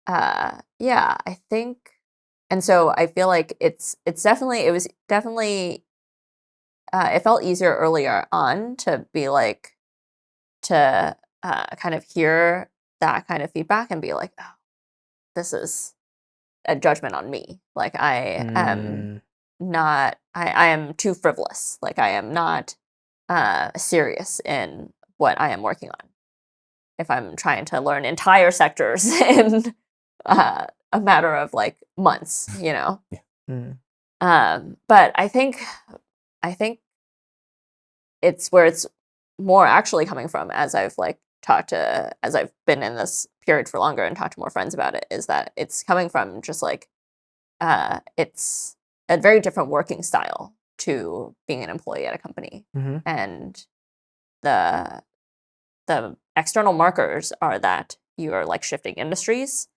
yeah, I think, and so I feel like it was definitely it felt easier earlier on to be like, to kind of hear that kind of feedback and be like, oh, this is a judgment on me. Like I am not, I am too frivolous. Like I am not serious in what I am working on. If I'm trying to learn entire sectors in a matter of like months, you know. Yeah. But I think it's where it's more actually coming from, as I've been in this period for longer and talked to more friends about it, is that it's coming from just like it's a very different working style to being an employee at a company. Mm-hmm. And the external markers are that you are like shifting industries,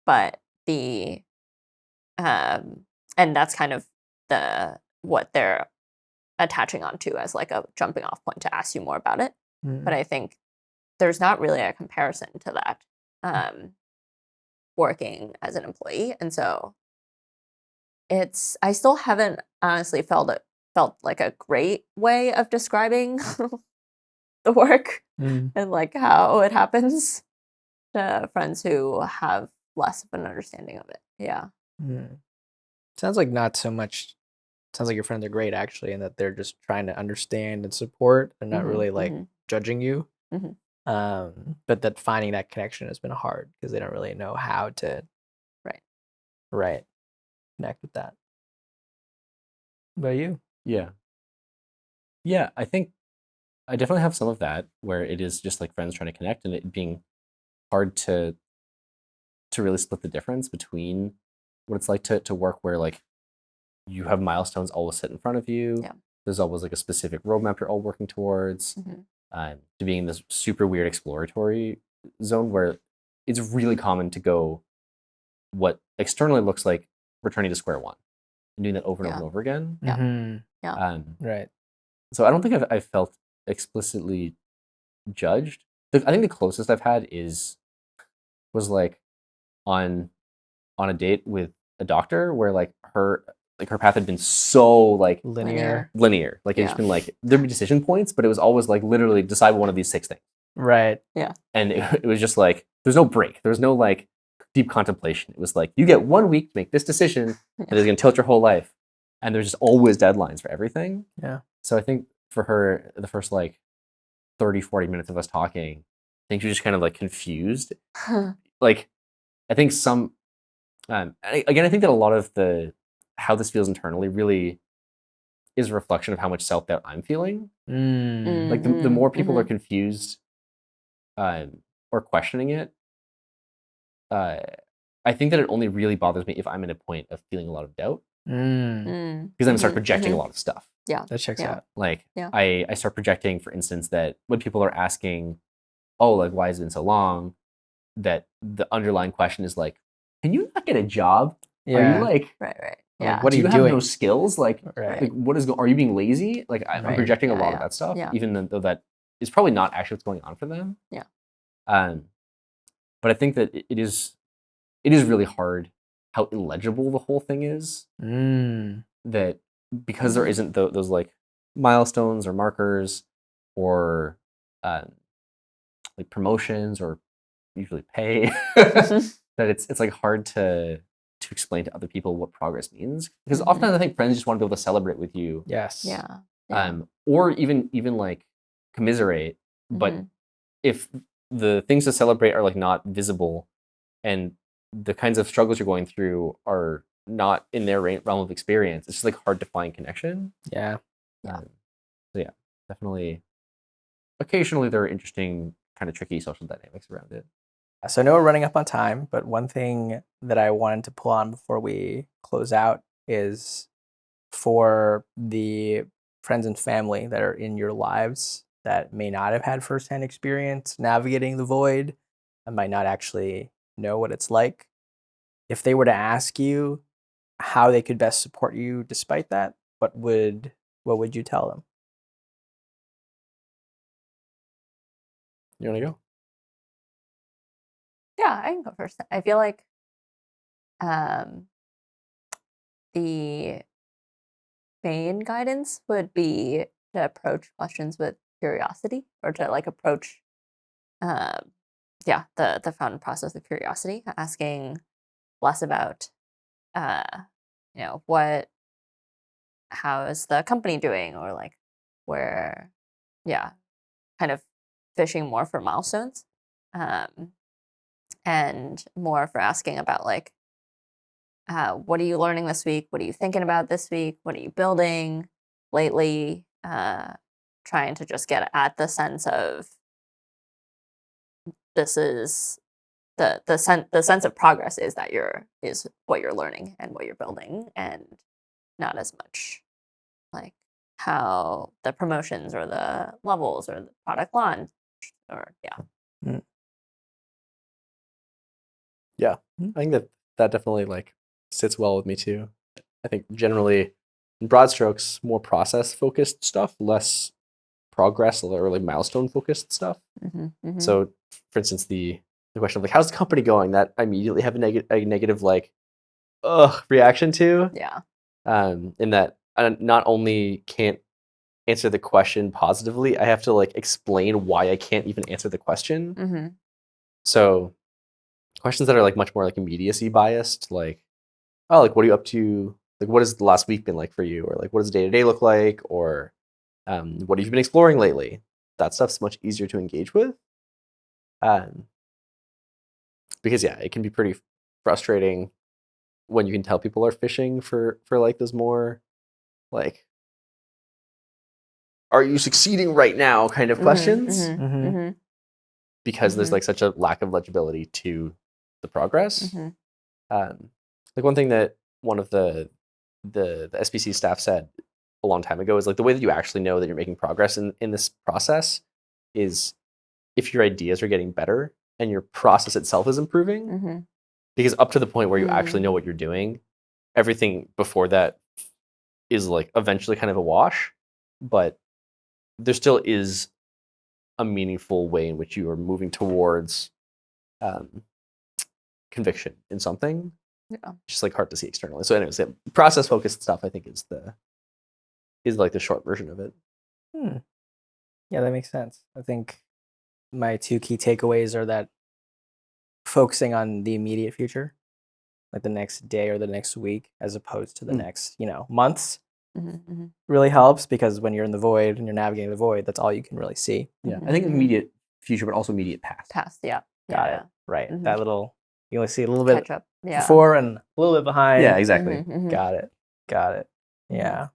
but the and that's kind of what they're attaching onto as like a jumping off point to ask you more about it. But I think there's not really a comparison to that working as an employee. And so I still haven't honestly felt like a great way of describing the work and like how it happens to friends who have less of an understanding of it. Yeah. Sounds like not so much. Sounds like your friends are great actually, and that they're just trying to understand and support, and not really like judging you. But that finding that connection has been hard because they don't really know how to right connect with that. What about you? Yeah, I think I definitely have some of that where it is just like friends trying to connect and it being hard to really split the difference between what it's like to work where like you have milestones always set in front of you. Yeah. There's always like a specific roadmap you're all working towards. To being in this super weird exploratory zone where it's really common to go what externally looks like returning to square one and doing that over and over and over again. Right. So I don't think I've felt explicitly judged. I think the closest I've had was like on a date with a doctor where like her path had been so like Linear. Like it's been like there'd be decision points, but it was always like literally decide one of these 6 things. Right. Yeah. And it was just like there's no break. There was no like deep contemplation. It was like you get 1 week to make this decision that is going to tilt your whole life. And there's just always deadlines for everything. Yeah. So I think for her, the first like 30, 40 minutes of us talking, I think she was just kind of like confused. Like, I think again, I think that a lot of how this feels internally really is a reflection of how much self-doubt I'm feeling. Like the more people are confused or questioning it, I think that it only really bothers me if I'm in a point of feeling a lot of doubt. Because then I start projecting a lot of stuff. Yeah. That checks out. Like I start projecting, for instance, that when people are asking, oh, like why has it been so long? That the underlying question is like, can you not get a job? Are you like right. Like, what do are you you have doing? no skills? Like, like what is are you being lazy? Like I'm projecting a lot of that stuff, even though that is probably not actually what's going on for them. Yeah. But I think that it is really hard how illegible the whole thing is. That because there isn't those like milestones or markers or like promotions or usually pay. That it's like hard to explain to other people what progress means, because often I think friends just want to be able to celebrate with you, Yes. Yeah. or even like commiserate. But Mhm. if the things to celebrate are like not visible, and the kinds of struggles you're going through are not in their realm of experience, it's just like hard to find connection. Yeah. Yeah. So yeah, definitely. Occasionally there are interesting, kind of tricky social dynamics around it. So I know we're running up on time, but one thing that I wanted to pull on before we close out is for the friends and family that are in your lives that may not have had firsthand experience navigating the void and might not actually know what it's like. If they were to ask you how they could best support you despite that, what would you tell them? You want to go? Yeah, I can go first. I feel like um, the main guidance would be to approach questions with curiosity, or to like approach, um, yeah, the founding process with curiosity, asking less about, uh, how is the company doing, or like where, yeah, kind of fishing more for milestones, um, and more for asking about like, what are you learning this week? What are you thinking about this week? What are you building lately? Trying to just get at the sense of, this is the sense of progress is that is what you're learning and what you're building, and not as much like how the promotions or the levels or the product launch, or yeah. Mm. Yeah, Mm. I think that definitely like sits well with me too. I think generally, in broad strokes, more process focused stuff, less progress or like milestone focused stuff. So, for instance, the question of like, how's the company going? That I immediately have a negative like, reaction to. Yeah. In that I not only can't answer the question positively, I have to like explain why I can't even answer the question. So questions that are like much more like immediacy biased, like, oh, like what are you up to? Like, what has the last week been like for you? Or like, what does day to day look like? Or what have you been exploring lately? That stuff's much easier to engage with. Because yeah, it can be pretty frustrating when you can tell people are fishing for like those more like, are you succeeding right now kind of questions, because there's like such a lack of legibility to the progress. Like one thing that one of the SBC staff said a long time ago is like, the way that you actually know that you're making progress in this process is if your ideas are getting better and your process itself is improving. Because up to the point where you actually know what you're doing, everything before that is like eventually kind of a wash, but there still is a meaningful way in which you are moving towards conviction in something. Yeah. Just like hard to see externally. So anyways, process focused stuff I think is like the short version of it. Yeah, that makes sense. I think my two key takeaways are that focusing on the immediate future, like the next day or the next week, as opposed to the next, months, really helps, because when you're in the void and you're navigating the void, that's all you can really see. Yeah, I think immediate future, but also immediate past. Past, yeah. Got Yeah. it. Right. That little, you only see a little bit Catch up. Yeah. before and a little bit behind. Yeah, exactly. Got it. Yeah.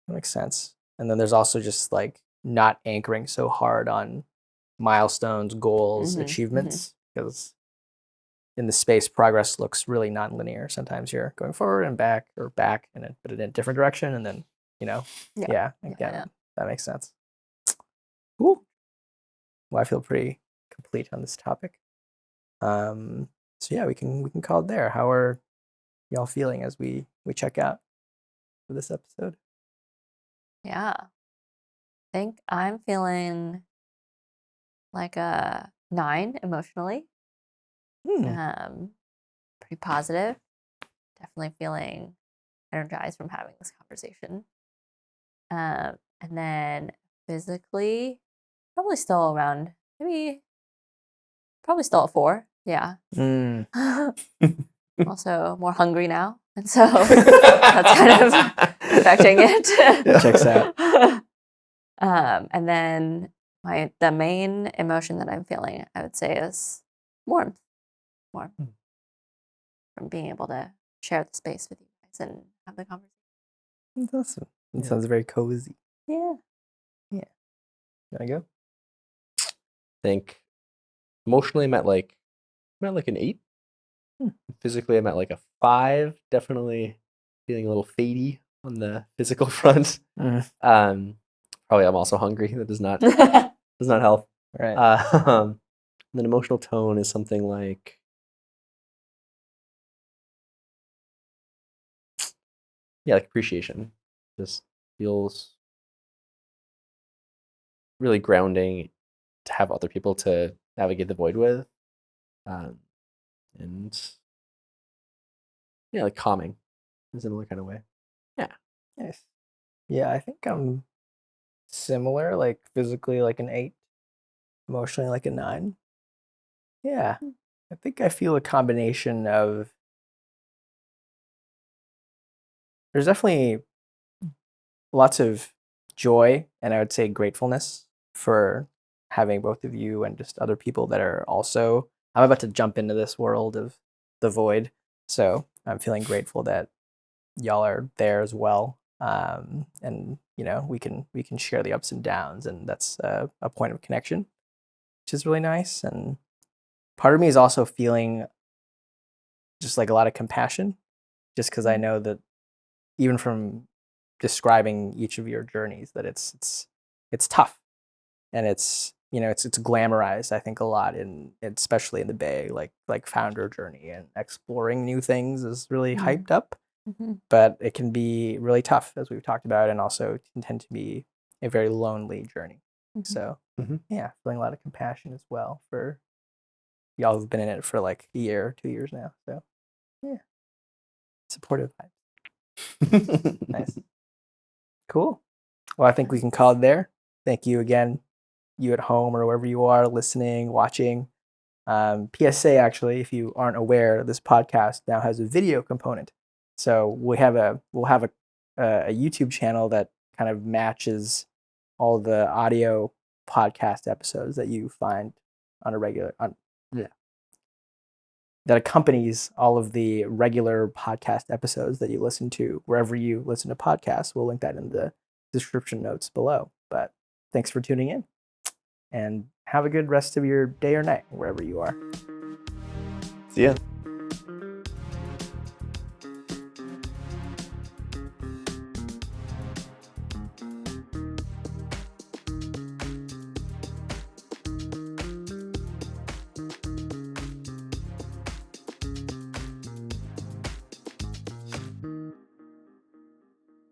That makes sense. And then there's also just like not anchoring so hard on milestones, goals, achievements, because in the space, progress looks really non-linear. Sometimes you're going forward and back, or back, but in a different direction, and then I get it. That makes sense. Cool. Well, I feel pretty complete on this topic. So yeah, we can call it there. How are y'all feeling as we check out for this episode? Yeah. I think I'm feeling like a 9 emotionally. Pretty positive. Definitely feeling energized from having this conversation. And then physically, probably still around maybe probably still at 4. Yeah. Mm. Also more hungry now, and so that's kind of affecting it. Checks out. And then the main emotion that I'm feeling, I would say, is warmth. Warmth from being able to share the space with you guys and have the conversation. That's awesome. It Yeah. sounds very cozy. Yeah. There you go. think emotionally I'm at like an 8. Physically I'm at like a 5. Definitely feeling a little fadey on the physical front. Probably I'm also hungry. That does not help. Right. And then emotional tone is something like like appreciation. Just feels really grounding to have other people to navigate the void with. And like calming in a similar kind of way. Nice. Yeah, I think I'm similar, like physically like an 8, emotionally like a 9. Yeah. I think I feel a combination of there's definitely lots of joy and I would say gratefulness for having both of you and just other people that are also I'm about to jump into this world of the void. So I'm feeling grateful that y'all are there as well. And we can share the ups and downs, and that's a point of connection, which is really nice. And part of me is also feeling just like a lot of compassion, just because I know that even from describing each of your journeys, that it's tough, and it's it's glamorized. I think a lot especially in the Bay, like founder journey and exploring new things is really hyped up. But it can be really tough, as we've talked about, and also can tend to be a very lonely journey. So, yeah, feeling a lot of compassion as well for y'all who've been in it for like a year, 2 years now. So, yeah, supportive vibes. Nice. Cool. Well, I think we can call it there. Thank you again, you at home or wherever you are listening, watching. PSA, actually, if you aren't aware, this podcast now has a video component. So we'll have a YouTube channel that kind of matches all the audio podcast episodes that you find on a regular that accompanies all of the regular podcast episodes that you listen to wherever you listen to podcasts. We'll link that in the description notes below. But thanks for tuning in, and have a good rest of your day or night wherever you are. See ya.